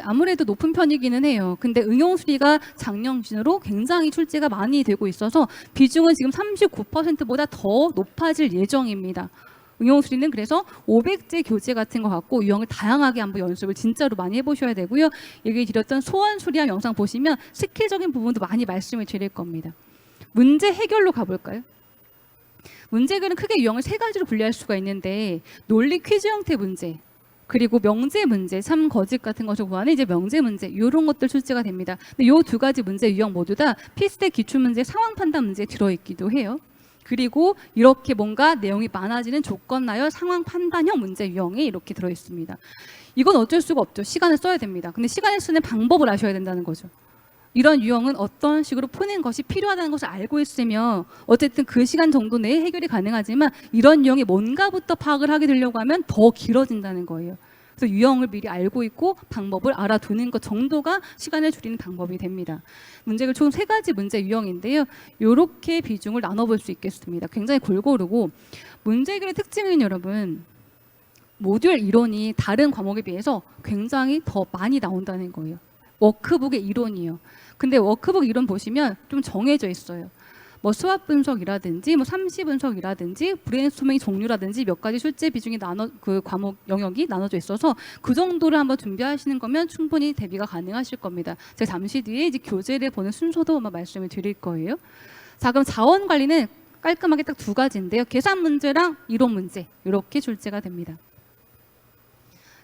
아무래도 높은 편이기는 해요. 근데 응용 수리가 작년 기준으로 굉장히 출제가 많이 되고 있어서 비중은 지금 39%보다 더 높아질 예정입니다. 응용 수리는 그래서 500제 교재 같은 거 갖고 유형을 다양하게 한번 연습을 진짜로 많이 해보셔야 되고요. 얘기 드렸던 소원 수리함 영상 보시면 스킬적인 부분도 많이 말씀을 드릴 겁니다. 문제 해결로 가볼까요? 문제 해결은 크게 유형을 3가지로 분류할 수가 있는데 논리 퀴즈 형태 문제, 그리고 명제 문제, 참 거짓 같은 것을 구하는 이제 명제 문제 이런 것들 출제가 됩니다. 근데 이 2가지 문제 유형 모두 다 필세 기출 문제, 상황 판단 문제에 들어있기도 해요. 그리고 이렇게 뭔가 내용이 많아지는 조건 나열 상황 판단형 문제 유형이 이렇게 들어있습니다. 이건 어쩔 수가 없죠. 시간을 써야 됩니다. 근데 시간을 쓰는 방법을 아셔야 된다는 거죠. 이런 유형은 어떤 식으로 푸는 것이 필요하다는 것을 알고 있으면 어쨌든 그 시간 정도 내에 해결이 가능하지만 이런 유형이 뭔가부터 파악을 하게 되려고 하면 더 길어진다는 거예요. 그래서 유형을 미리 알고 있고 방법을 알아두는 것 정도가 시간을 줄이는 방법이 됩니다. 문제가 총 3가지 문제 유형인데요. 이렇게 비중을 나눠볼 수 있겠습니다. 굉장히 골고루고 문제 해결의 특징은 여러분 모듈 이론이 다른 과목에 비해서 굉장히 더 많이 나온다는 거예요. 워크북의 이론이요. 근데 워크북 이론 보시면 좀 정해져 있어요. 뭐 수학 분석이라든지 뭐 삼시 분석이라든지 브레인스토밍 종류라든지 몇 가지 출제 비중이 그 과목 영역이 나눠져 있어서 그 정도를 한번 준비하시는 거면 충분히 대비가 가능하실 겁니다. 제가 잠시 뒤에 이제 교재를 보는 순서도 한번 말씀을 드릴 거예요. 자, 그럼 자원 관리는 깔끔하게 딱 2가지인데요. 계산 문제랑 이론 문제 이렇게 출제가 됩니다.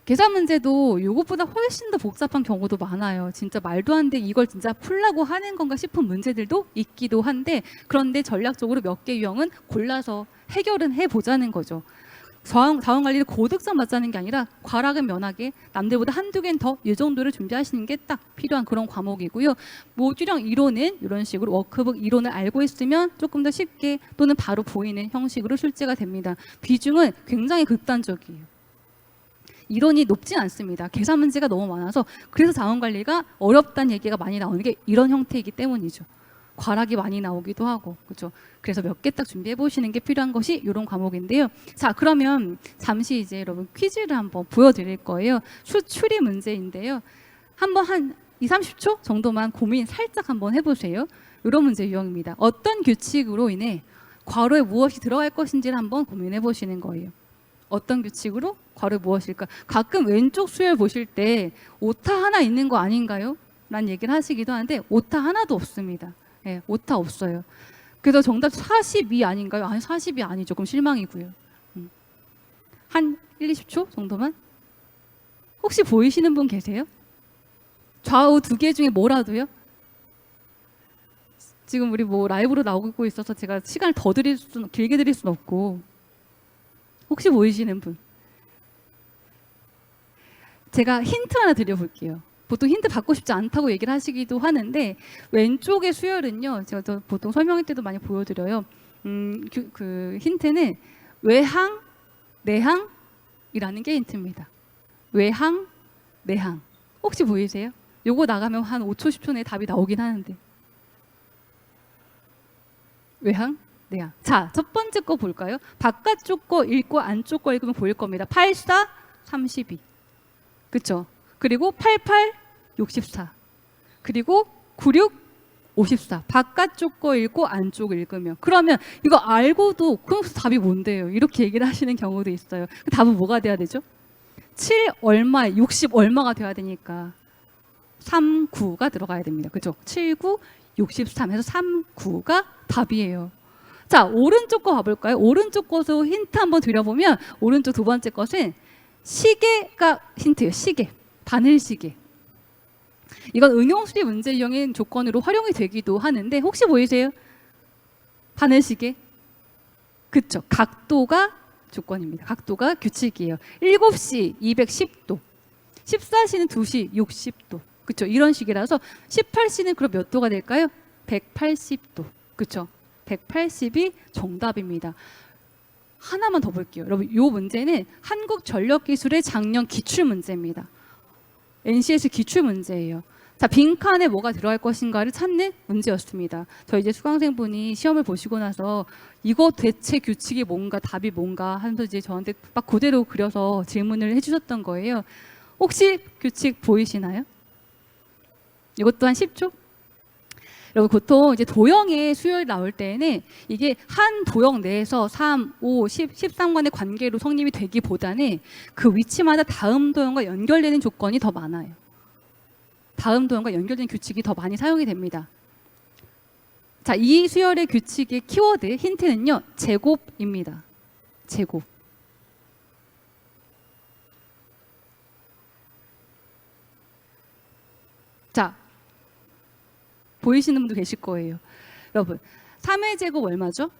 계산 문제도 이것보다 훨씬 더 복잡한 경우도 많아요. 진짜 말도 안 돼 이걸 진짜 풀라고 하는 건가 싶은 문제들도 있기도 한데, 그런데 전략적으로 몇 개 유형은 골라서 해결은 해보자는 거죠. 자원관리를 고득점 맞자는 게 아니라 과락은 면하게 남들보다 한두 개는 더 이 정도를 준비하시는 게 딱 필요한 그런 과목이고요. 모듈형 이론은 이런 식으로 워크북 이론을 알고 있으면 조금 더 쉽게 또는 바로 보이는 형식으로 출제가 됩니다. 비중은 굉장히 극단적이에요. 이론이 높진 않습니다. 계산 문제가 너무 많아서. 그래서 자원관리가 어렵다는 얘기가 많이 나오는 게 이런 형태이기 때문이죠. 과락이 많이 나오기도 하고, 그렇죠? 그래서 몇 개 딱 준비해 보시는 게 필요한 것이 이런 과목인데요. 자, 그러면 잠시 이제 여러분 퀴즈를 한번 보여드릴 거예요. 추리 문제인데요. 한번 한 2, 30초 정도만 고민 살짝 한번 해보세요. 이런 문제 유형입니다. 어떤 규칙으로 인해 괄호에 무엇이 들어갈 것인지를 한번 고민해 보시는 거예요. 어떤 규칙으로 괄호에 무엇일까? 가끔 왼쪽 수열 보실 때 오타 하나 있는 거 아닌가요? 라는 얘기를 하시기도 하는데 오타 하나도 없습니다. 네, 오타 없어요. 그래서 정답 42 아닌가요? 아니 40이 아니죠. 조금 실망이고요. 한 1, 20초 정도만. 혹시 보이시는 분 계세요? 좌우 두 개 중에 뭐라도요? 지금 우리 뭐 라이브로 나오고 있어서 제가 시간을 더 길게 드릴 수는 없고. 혹시 보이시는 분? 제가 힌트 하나 드려볼게요. 보통 힌트 받고 싶지 않다고 얘기를 하시기도 하는데, 왼쪽의 수열은요, 제가 또 보통 설명할 때도 많이 보여드려요. 그 힌트는 외항, 내항이라는 게 힌트입니다. 외항, 내항. 혹시 보이세요? 요거 나가면 한 5초, 10초 내에 답이 나오긴 하는데. 외항, 내항. 자, 첫 번째 거 볼까요? 바깥쪽 거 읽고 안쪽 거 읽으면 보일 겁니다. 84, 32. 그쵸? 그리고 88, 64. 그리고 96, 54. 바깥쪽 거 읽고 안쪽 읽으면. 그러면 이거 알고도 그럼 답이 뭔데요? 이렇게 얘기를 하시는 경우도 있어요. 답은 뭐가 돼야 되죠? 7 얼마, 60 얼마가 돼야 되니까 39가 들어가야 됩니다. 그죠? 79, 63해서 39가 답이에요. 자, 오른쪽 거 가볼까요? 오른쪽 것으로 힌트 한번 드려보면, 오른쪽 두 번째 것은 시계가 힌트예요. 시계. 바늘시계. 이건 응용수리 문제 유형인 조건으로 활용이 되기도 하는데, 혹시 보이세요? 바늘시계. 그쵸. 각도가 조건입니다. 각도가 규칙이에요. 7시 210도. 14시는 2시 60도. 그쵸. 이런 식이라서 18시는 그럼 몇 도가 될까요? 180도. 그쵸. 180이 정답입니다. 하나만 더 볼게요. 여러분, 이 문제는 한국전력기술의 작년 기출문제입니다. NCS 기출문제예요. 자, 빈칸에 뭐가 들어갈 것인가를 찾는 문제였습니다. 저 이제 수강생분이 시험을 보시고 나서 이거 대체 규칙이 뭔가, 답이 뭔가 하면서 이제 저한테 막 그대로 그려서 질문을 해주셨던 거예요. 혹시 규칙 보이시나요? 이것 또한 10초? 여러분, 보통 이제 도형의 수열이 나올 때에는 이게 한 도형 내에서 3, 5, 10, 13간의 관계로 성립이 되기보다는 그 위치마다 다음 도형과 연결되는 조건이 더 많아요. 다음 도형과 연결되는 규칙이 더 많이 사용이 됩니다. 자, 이 수열의 규칙의 키워드 힌트는요, 제곱입니다. 제곱. 자, 보이시는 분도 계실 거예요. 여러분, 3의 제곱 얼마죠?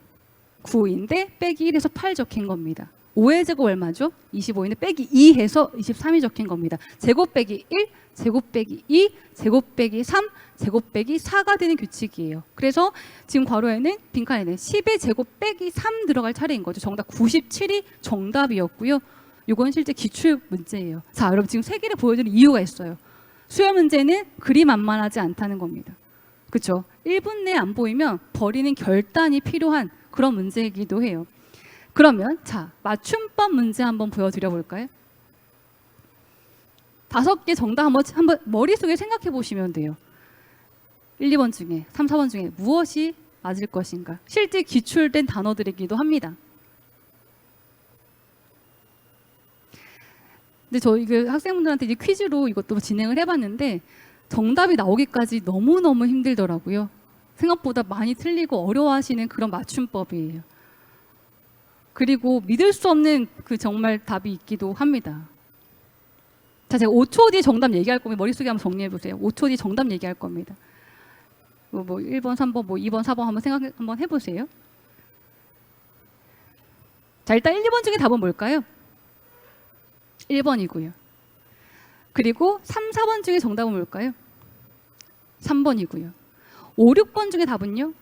9인데 빼기 1해서 8 적힌 겁니다. 5의 제곱 얼마죠? 25인데 빼기 2 해서 23이 적힌 겁니다. 제곱 빼기 1, 제곱 빼기 2, 제곱 빼기 3, 제곱 빼기 4가 되는 규칙이에요. 그래서 지금 괄호에는 빈칸에는 10의 제곱 빼기 3 들어갈 차례인 거죠. 정답 97이 정답이었고요. 이건 실제 기출 문제예요. 자, 여러분, 지금 세 개를 보여드리는 이유가 있어요. 수열 문제는 그리 만만하지 않다는 겁니다. 그렇죠? 1분 내에 안 보이면 버리는 결단이 필요한 그런 문제이기도 해요. 그러면 자, 맞춤법 문제 한번 보여드려 볼까요? 5개 정답 한번 머릿속에 생각해 보시면 돼요. 1, 2번 중에, 3, 4번 중에 무엇이 맞을 것인가? 실제 기출된 단어들이기도 합니다. 근데 저 이거 학생분들한테 이제 퀴즈로 이것도 진행을 해봤는데 정답이 나오기까지 너무너무 힘들더라고요. 생각보다 많이 틀리고 어려워하시는 그런 맞춤법이에요. 그리고 믿을 수 없는 그 정말 답이 있기도 합니다. 자, 제가 5초 뒤에 정답 얘기할 거면 머릿속에 한번 정리해 보세요. 5초 뒤에 정답 얘기할 겁니다. 뭐 1번, 3번, 뭐 2번, 4번 한번 생각 한번 해보세요. 자, 일단 1, 2번 중에 답은 뭘까요? 1번이고요. 그리고 3, 4번 중에 정답은 뭘까요? 3번이고요. 5, 6번 중에 답은요?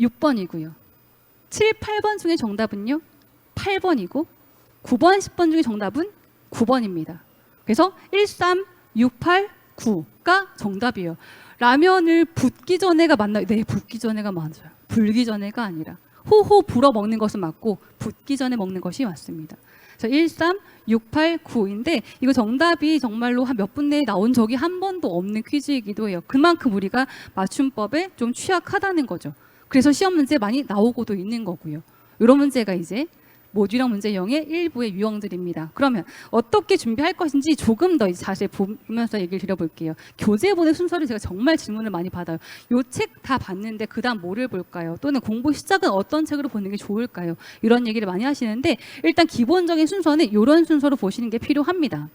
6번이고요. 7, 8번 중에 정답은요? 8번이고 9번, 10번 중에 정답은 9번입니다. 그래서 1, 3, 6, 8, 9가 정답이에요. 라면을 붓기 전에가 맞나요? 네, 붓기 전에가 맞아요. 불기 전에가 아니라 호호 불어 먹는 것은 맞고 붓기 전에 먹는 것이 맞습니다. 그래서 1, 3, 6, 8, 9인데 이거 정답이 정말로 한 몇 분 내에 나온 적이 한 번도 없는 퀴즈이기도 해요. 그만큼 우리가 맞춤법에 좀 취약하다는 거죠. 그래서 시험 문제 많이 나오고도 있는 거고요. 이런 문제가 이제 모듈형 문제형의 일부의 유형들입니다. 그러면 어떻게 준비할 것인지 조금 더 자세히 보면서 얘기를 드려볼게요. 교재 보는 순서를 제가 정말 질문을 많이 받아요. 요 책 다 봤는데 그 다음 뭐를 볼까요? 또는 공부 시작은 어떤 책으로 보는 게 좋을까요? 이런 얘기를 많이 하시는데 일단 기본적인 순서는 이런 순서로 보시는 게 필요합니다.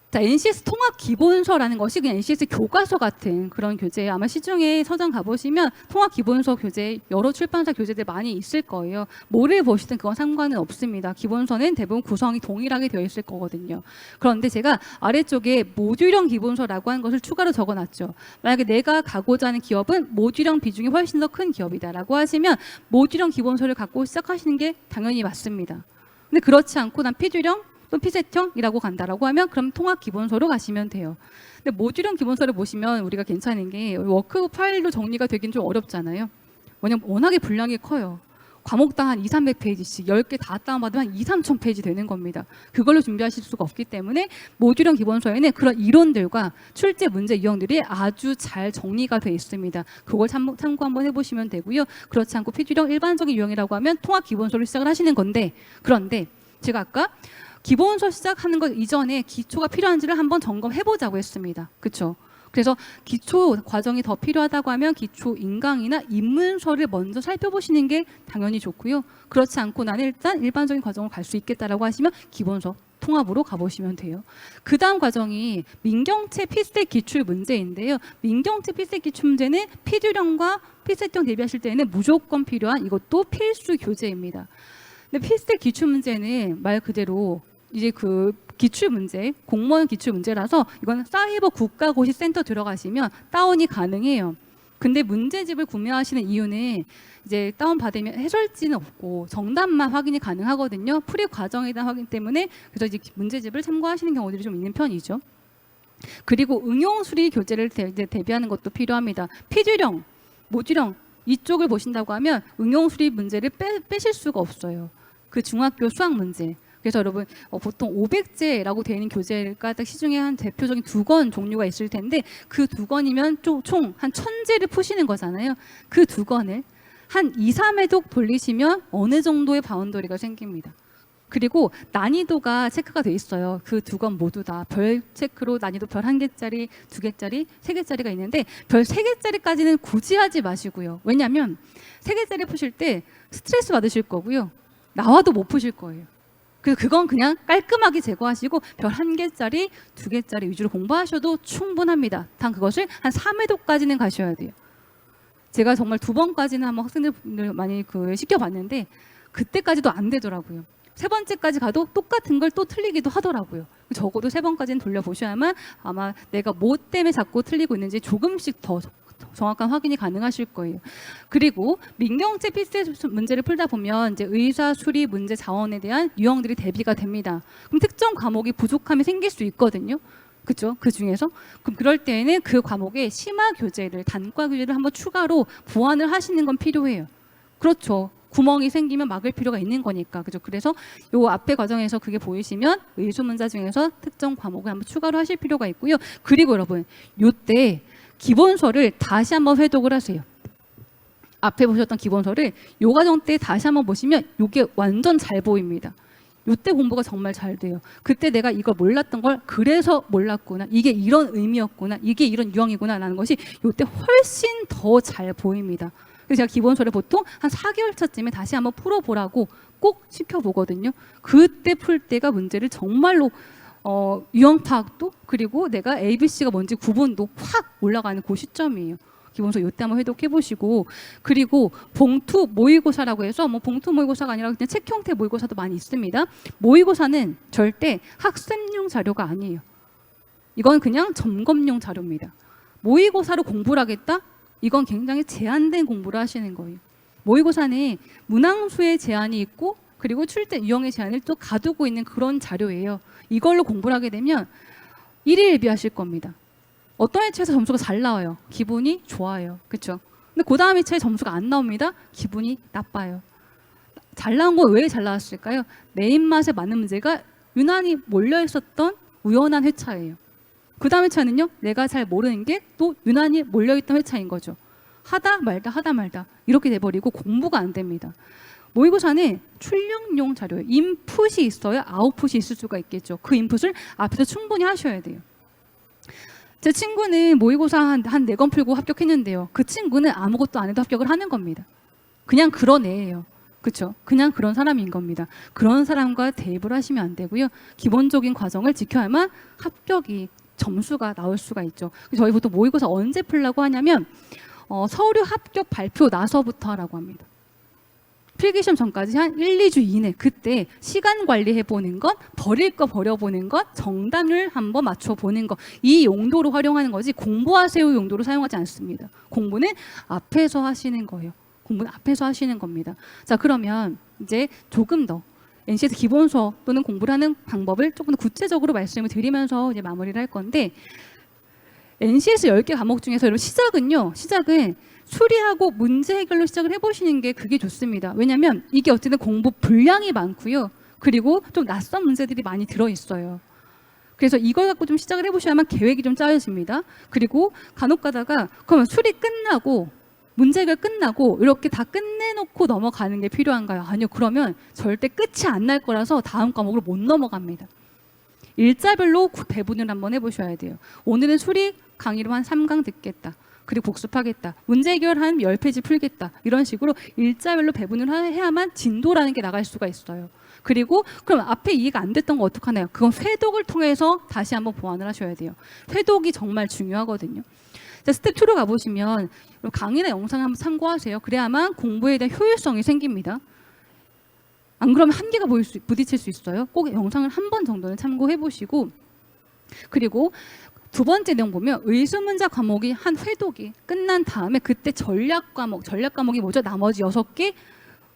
자, NCS 통합 기본서라는 것이 그냥 NCS 교과서 같은 그런 교재예요. 아마 시중에 서점 가보시면 통합 기본서 교재 여러 출판사 교재들 많이 있을 거예요. 뭐를 보시든 그건 상관은 없습니다. 기본서는 대부분 구성이 동일하게 되어 있을 거거든요. 그런데 제가 아래쪽에 모듈형 기본서라고 하는 것을 추가로 적어놨죠. 만약에 내가 가고자 하는 기업은 모듈형 비중이 훨씬 더 큰 기업이다라고 하시면 모듈형 기본서를 갖고 시작하시는 게 당연히 맞습니다. 근데 그렇지 않고 난 피듈형 또 피셋형이라고 간다라고 하면 그럼 통합 기본서로 가시면 돼요. 근데 모듈형 기본서를 보시면 우리가 괜찮은 게 워크 파일로 정리가 되긴 좀 어렵잖아요. 왜냐면 워낙에 분량이 커요. 과목당 한 2, 300페이지씩 10개 다 다운받으면 한 2, 3천 페이지 되는 겁니다. 그걸로 준비하실 수가 없기 때문에 모듈형 기본서에는 그런 이론들과 출제 문제 유형들이 아주 잘 정리가 돼 있습니다. 그걸 참고 한번 해보시면 되고요. 그렇지 않고 피듈형 일반적인 유형이라고 하면 통합 기본서로 시작을 하시는 건데 그런데 제가 아까 기본서 시작하는 것 이전에 기초가 필요한지를 한번 점검해보자고 했습니다. 그렇죠? 그래서 기초 과정이 더 필요하다고 하면 기초 인강이나 입문서를 먼저 살펴보시는 게 당연히 좋고요. 그렇지 않고 나는 일단 일반적인 과정을 갈 수 있겠다라고 하시면 기본서 통합으로 가보시면 돼요. 그 다음 과정이 민경채 피셋 기출 문제인데요. 민경채 피셋 기출 문제는 피듈형과 피셋형 대비하실 때는 무조건 필요한 이것도 필수 교재입니다. 근데 피셋 기출 문제는 말 그대로 이제 그 기출 문제, 공무원 기출 문제라서 이건 사이버 국가고시센터 들어가시면 다운이 가능해요. 근데 문제집을 구매하시는 이유는 이제 다운받으면 해설지는 없고 정답만 확인이 가능하거든요. 풀이 과정에 대한 확인 때문에 그래서 이제 문제집을 참고하시는 경우들이 좀 있는 편이죠. 그리고 응용 수리 교재를 대비하는 것도 필요합니다. 피듈형, 모듈형 이쪽을 보신다고 하면 응용 수리 문제를 빼실 수가 없어요. 그 중학교 수학 문제. 그래서 여러분 보통 500제라고 되어 있는 교재가 딱 시중에 한 대표적인 2권 종류가 있을 텐데 그 2권이면 총 한 1000제를 푸시는 거잖아요. 그 2권을 한 2, 3회독 돌리시면 어느 정도의 바운더리가 생깁니다. 그리고 난이도가 체크가 돼 있어요. 그 2권 모두 다 별 체크로 난이도 별 1개짜리, 2개짜리, 3개짜리가 있는데 별 3개짜리까지는 굳이 하지 마시고요. 왜냐하면 3개짜리 푸실 때 스트레스 받으실 거고요. 나와도 못 푸실 거예요. 그래서 그건 그냥 깔끔하게 제거하시고 별 1개짜리, 2개짜리 위주로 공부하셔도 충분합니다. 단 그것을 한 3회독까지는 가셔야 돼요. 제가 정말 2번까지는 한번 학생들 많이 시켜봤는데 그때까지도 안 되더라고요. 3번째까지 가도 똑같은 걸 또 틀리기도 하더라고요. 적어도 3번까지는 돌려보셔야만 아마 내가 뭐 때문에 자꾸 틀리고 있는지 조금씩 더 정확한 확인이 가능하실 거예요. 그리고 민경채 피셋 문제를 풀다 보면 이제 의사 수리 문제 자원에 대한 유형들이 대비가 됩니다. 그럼 특정 과목이 부족함이 생길 수 있거든요. 그렇죠? 그 중에서 그럼 그럴 때에는 그 과목에 심화 교재를 단과 교재를 한번 추가로 보완을 하시는 건 필요해요. 그렇죠. 구멍이 생기면 막을 필요가 있는 거니까. 그죠? 그래서 요 앞에 과정에서 그게 보이시면 의수 문제 중에서 특정 과목을 한번 추가로 하실 필요가 있고요. 그리고 여러분, 요때 기본서를 다시 한번 회독을 하세요. 앞에 보셨던 기본서를 요 과정 때 다시 한번 보시면 요게 완전 잘 보입니다. 요때 공부가 정말 잘 돼요. 그때 내가 이걸 몰랐던 걸 그래서 몰랐구나. 이게 이런 의미였구나. 이게 이런 유형이구나 라는 것이 요때 훨씬 더 잘 보입니다. 그래서 제가 기본서를 보통 한 4개월 차쯤에 다시 한번 풀어보라고 꼭 시켜보거든요. 그때 풀 때가 문제를 정말로 유형 파악도 그리고 내가 ABC가 뭔지 구분도 확 올라가는 그 시점이에요. 기본서 이때 한번 회독해 보시고, 그리고 봉투 모의고사라고 해서 뭐 봉투 모의고사가 아니라 그냥 책 형태 모의고사도 많이 있습니다. 모의고사는 절대 학습용 자료가 아니에요. 이건 그냥 점검용 자료입니다. 모의고사로 공부를 하겠다? 이건 굉장히 제한된 공부를 하시는 거예요. 모의고사는 문항수의 제한이 있고 그리고 출제 유형의 제한을 또 가두고 있는 그런 자료예요. 이걸로 공부를 하게 되면 일희일비하실 겁니다. 어떤 회차에서 점수가 잘 나와요. 기분이 좋아요. 그렇죠? 근데 그 다음 회차에 점수가 안 나옵니다. 기분이 나빠요. 잘 나온 건 왜 잘 나왔을까요? 내 입맛에 맞는 문제가 유난히 몰려 있었던 우연한 회차예요. 그 다음 회차는요, 내가 잘 모르는 게 또 유난히 몰려있던 회차인 거죠. 하다 말다 이렇게 돼버리고 공부가 안 됩니다. 모의고사는 출력용 자료예요. 인풋이 있어야 아웃풋이 있을 수가 있겠죠. 그 인풋을 앞에서 충분히 하셔야 돼요. 제 친구는 모의고사 한 4권 풀고 합격했는데요. 그 친구는 아무것도 안 해도 합격을 하는 겁니다. 그냥 그런 애예요. 그렇죠? 그냥 그런 사람인 겁니다. 그런 사람과 대입을 하시면 안 되고요. 기본적인 과정을 지켜야만 합격이 점수가 나올 수가 있죠. 저희 보통 모의고사 언제 풀라고 하냐면 서류 합격 발표 나서부터라고 합니다. 필기시험 전까지 한 1, 2주 이내, 그때 시간 관리해보는 것, 버릴 거 버려보는 것, 정답을 한번 맞춰보는 것, 이 용도로 활용하는 거지 공부하세요 용도로 사용하지 않습니다. 공부는 앞에서 하시는 거예요. 공부는 앞에서 하시는 겁니다. 자, 그러면 이제 조금 더 NC에서 기본서 또는 공부를 하는 방법을 조금 더 구체적으로 말씀을 드리면서 이제 마무리를 할 건데, NC에서 10개 과목 중에서 여러분 시작은 수리하고 문제 해결로 시작을 해보시는 게 그게 좋습니다. 왜냐하면 이게 어쨌든 공부 분량이 많고요. 그리고 좀 낯선 문제들이 많이 들어있어요. 그래서 이걸 갖고 좀 시작을 해보셔야만 계획이 좀 짜여집니다. 그리고 간혹 가다가 그러면 수리 끝나고 문제 해결 끝나고 이렇게 다 끝내놓고 넘어가는 게 필요한가요? 아니요. 그러면 절대 끝이 안 날 거라서 다음 과목으로 못 넘어갑니다. 일자별로 배분을 한번 해보셔야 돼요. 오늘은 수리 강의로 한 3강 듣겠다. 그리고 복습하겠다. 문제 해결 한 10페이지 풀겠다. 이런 식으로 일자별로 배분을 해야만 진도라는 게 나갈 수가 있어요. 그리고 그럼 앞에 이해가 안 됐던 거 어떡하나요? 그건 회독을 통해서 다시 한번 보완을 하셔야 돼요. 회독이 정말 중요하거든요. 자, 스텝 2로 가보시면 강의나 영상 한번 참고하세요. 그래야만 공부에 대한 효율성이 생깁니다. 안 그러면 한계가 부딪힐 수 있어요. 꼭 영상을 한 번 정도는 참고해 보시고, 그리고 두 번째 내용 보면 의수문자 과목이 한 회독이 끝난 다음에 그때 전략 과목이 뭐죠? 나머지 6개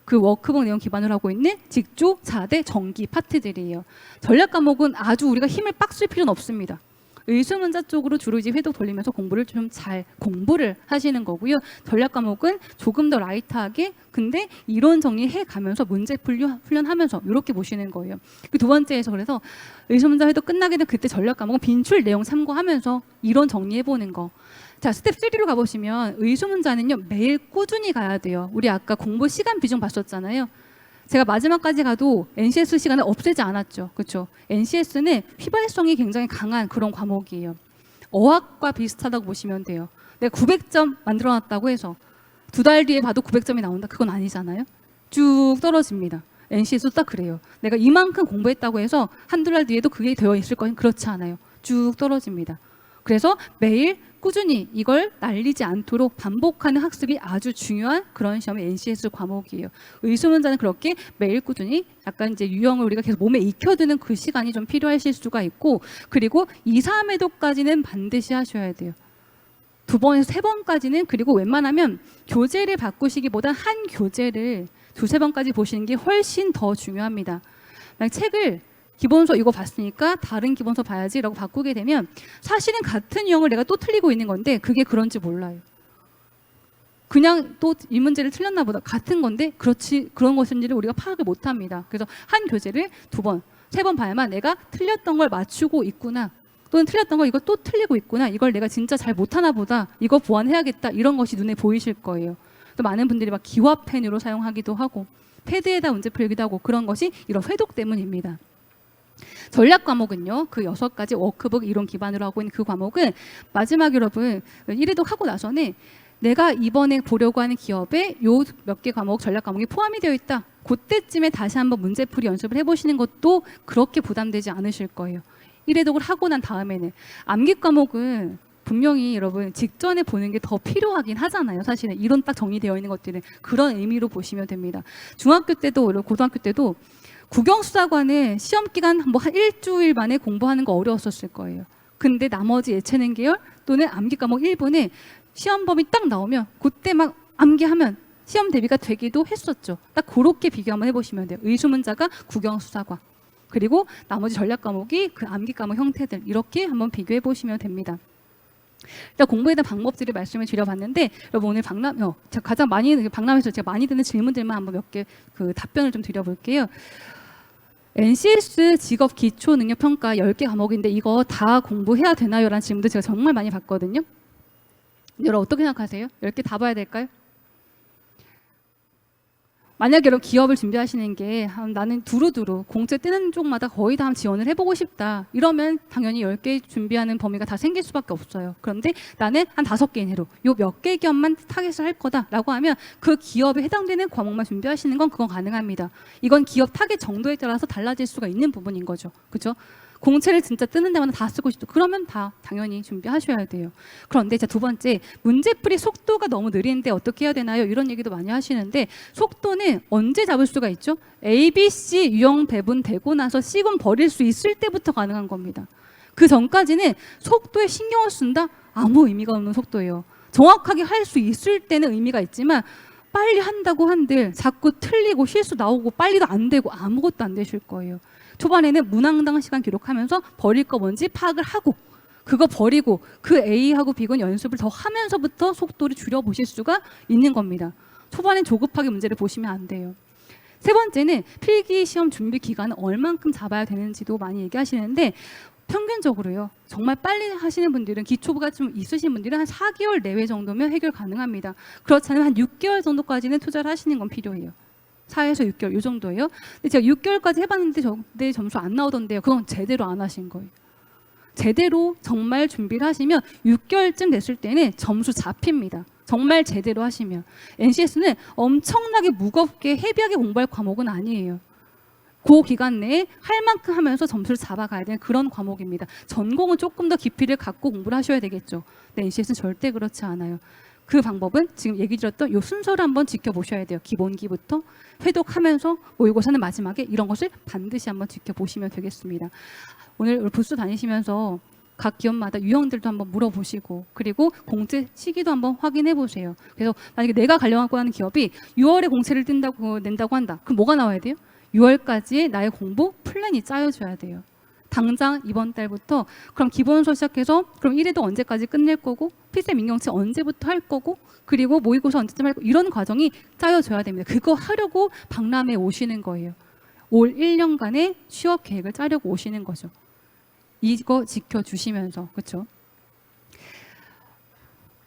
그 워크북 내용 기반으로 하고 있는 직조, 자대, 정기 파트들이에요. 전략 과목은 아주 우리가 힘을 빡 쓸 필요는 없습니다. 의수문자 쪽으로 주로 이제 회독 돌리면서 공부를 좀 잘 공부를 하시는 거고요. 전략 과목은 조금 더 라이트하게 근데 이론 정리해 가면서 문제 훈련하면서 이렇게 보시는 거예요. 그 두 번째에서 그래서 의수문자 회독 끝나게 되면 그때 전략 과목은 빈출 내용 참고하면서 이론 정리해 보는 거. 자, 스텝 3로 가보시면 의수문자는요 매일 꾸준히 가야 돼요. 우리 아까 공부 시간 비중 봤었잖아요. 제가 마지막까지 가도 NCS 시간을 없애지 않았죠. 그렇죠? NCS는 휘발성이 굉장히 강한 그런 과목이에요. 어학과 비슷하다고 보시면 돼요. 내가 900점 만들어놨다고 해서 2달 뒤에 봐도 900점이 나온다? 그건 아니잖아요. 쭉 떨어집니다. NCS도 딱 그래요. 내가 이만큼 공부했다고 해서 한두 달 뒤에도 그게 되어 있을 거는 그렇지 않아요. 쭉 떨어집니다. 그래서 매일 꾸준히 이걸 날리지 않도록 반복하는 학습이 아주 중요한 그런 시험의 NCS 과목이에요. 의수문자는 그렇게 매일 꾸준히 약간 이제 유형을 우리가 계속 몸에 익혀두는 그 시간이 좀 필요하실 수가 있고, 그리고 2, 3회독까지는 반드시 하셔야 돼요. 2번에서 3번까지는, 그리고 웬만하면 교재를 바꾸시기보다 한 교재를 2, 3번까지 보시는 게 훨씬 더 중요합니다. 책을 기본서 이거 봤으니까 다른 기본서 봐야지라고 바꾸게 되면 사실은 같은 유형을 내가 또 틀리고 있는 건데 그게 그런지 몰라요. 그냥 또 이 문제를 틀렸나 보다. 같은 건데 그런 것인지를 우리가 파악을 못합니다. 그래서 한 교재를 2번, 3번 봐야만 내가 틀렸던 걸 맞추고 있구나. 또는 틀렸던 거 이거 또 틀리고 있구나. 이걸 내가 진짜 잘 못하나 보다. 이거 보완해야겠다. 이런 것이 눈에 보이실 거예요. 또 많은 분들이 막 기와펜으로 사용하기도 하고 패드에다 문제 풀기도 하고 그런 것이 이런 회독 때문입니다. 전략 과목은요, 그 6가지 워크북 이론 기반으로 하고 있는 그 과목은 마지막 여러분 1회독 하고 나서는 내가 이번에 보려고 하는 기업에 요 몇 개 과목, 전략 과목이 포함이 되어 있다. 그때쯤에 다시 한번 문제풀이 연습을 해보시는 것도 그렇게 부담되지 않으실 거예요. 1회독을 하고 난 다음에는 암기 과목은 분명히 여러분 직전에 보는 게 더 필요하긴 하잖아요. 사실은 이론 딱 정리되어 있는 것들은 그런 의미로 보시면 됩니다. 중학교 때도 고등학교 때도 국영수사관은 시험 기간 뭐 한 일주일 만에 공부하는 거 어려웠었을 거예요. 근데 나머지 예체능 계열 또는 암기 과목 1부는 시험 범위 딱 나오면 그때 막 암기하면 시험 대비가 되기도 했었죠. 딱 그렇게 비교 한번 해보시면 돼요. 의수문자가 국영수사관 그리고 나머지 전략 과목이 그 암기 과목 형태들 이렇게 한번 비교해 보시면 됩니다. 일단 공부에 대한 방법들을 말씀을 드려봤는데 여러분 오늘 제가 가장 많이 박람회에서 제가 많이 드는 질문들만 한번 몇 개 그 답변을 좀 드려볼게요. NCS 직업 기초 능력 평가 10개 과목인데 이거 다 공부해야 되나요? 라는 질문도 제가 정말 많이 받거든요. 여러분 어떻게 생각하세요? 10개 다 봐야 될까요? 만약에 여러분 기업을 준비하시는 게 나는 두루두루 공채 뜨는 쪽마다 거의 다 지원을 해보고 싶다. 이러면 당연히 10개 준비하는 범위가 다 생길 수밖에 없어요. 그런데 나는 한 5개 이내로 요 몇 개 기업만 타겟을 할 거다라고 하면 그 기업에 해당되는 과목만 준비하시는 건 그건 가능합니다. 이건 기업 타겟 정도에 따라서 달라질 수가 있는 부분인 거죠. 그렇죠? 공채를 진짜 뜨는 데마다 다 쓰고 싶다. 그러면 다 당연히 준비하셔야 돼요. 그런데 자, 두 번째, 문제풀이 속도가 너무 느린데 어떻게 해야 되나요? 이런 얘기도 많이 하시는데 속도는 언제 잡을 수가 있죠? A, B, C 유형 배분되고 나서 C군 버릴 수 있을 때부터 가능한 겁니다. 그 전까지는 속도에 신경을 쓴다? 아무 의미가 없는 속도예요. 정확하게 할 수 있을 때는 의미가 있지만 빨리 한다고 한들 자꾸 틀리고 실수 나오고 빨리도 안 되고 아무것도 안 되실 거예요. 초반에는 문항당 시간 기록하면서 버릴 거 뭔지 파악을 하고 그거 버리고 그 A하고 B군 연습을 더 하면서부터 속도를 줄여보실 수가 있는 겁니다. 초반엔 조급하게 문제를 보시면 안 돼요. 세 번째는 필기 시험 준비 기간을 얼만큼 잡아야 되는지도 많이 얘기하시는데 평균적으로요. 정말 빨리 하시는 분들은 기초부가 좀 있으신 분들은 한 4개월 내외 정도면 해결 가능합니다. 그렇지 않으면 한 6개월 정도까지는 투자를 하시는 건 필요해요. 4에서 6개월 이 정도예요. 근데 제가 6개월까지 해봤는데 내 점수 안 나오던데요. 그건 제대로 안 하신 거예요. 제대로 정말 준비를 하시면 6개월쯤 됐을 때는 점수 잡힙니다. 정말 제대로 하시면. NCS는 엄청나게 무겁게 헤비하게 공부할 과목은 아니에요. 그 기간 내에 할 만큼 하면서 점수를 잡아가야 되는 그런 과목입니다. 전공은 조금 더 깊이를 갖고 공부를 하셔야 되겠죠. 근데 NCS는 절대 그렇지 않아요. 그 방법은 지금 얘기 드렸던 이 순서를 한번 지켜보셔야 돼요. 기본기부터 회독하면서 모의고사는 마지막에 이런 것을 반드시 한번 지켜보시면 되겠습니다. 오늘 부스 다니시면서 각 기업마다 유형들도 한번 물어보시고 그리고 공채 시기도 한번 확인해 보세요. 그래서 만약에 내가 가려고 하는 기업이 6월에 공채를 낸다고 한다. 그럼 뭐가 나와야 돼요? 6월까지의 나의 공부 플랜이 짜여져야 돼요. 당장 이번 달부터 그럼 기본서 시작해서 그럼 1회도 언제까지 끝낼 거고 필세 민경채 언제부터 할 거고 그리고 모의고사 언제쯤 할 거고 이런 과정이 짜여져야 됩니다. 그거 하려고 박람회에 오시는 거예요. 올 1년간의 취업 계획을 짜려고 오시는 거죠. 이거 지켜주시면서 그렇죠?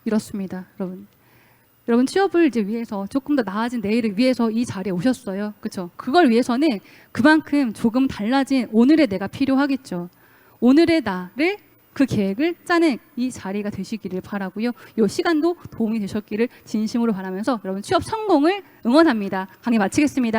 이렇습니다, 여러분. 여러분 취업을 이제 위해서 조금 더 나아진 내일을 위해서 이 자리에 오셨어요. 그렇죠? 그걸 위해서는 그만큼 조금 달라진 오늘의 내가 필요하겠죠. 오늘의 나를 그 계획을 짜는 이 자리가 되시기를 바라고요. 이 시간도 도움이 되셨기를 진심으로 바라면서 여러분 취업 성공을 응원합니다. 강의 마치겠습니다.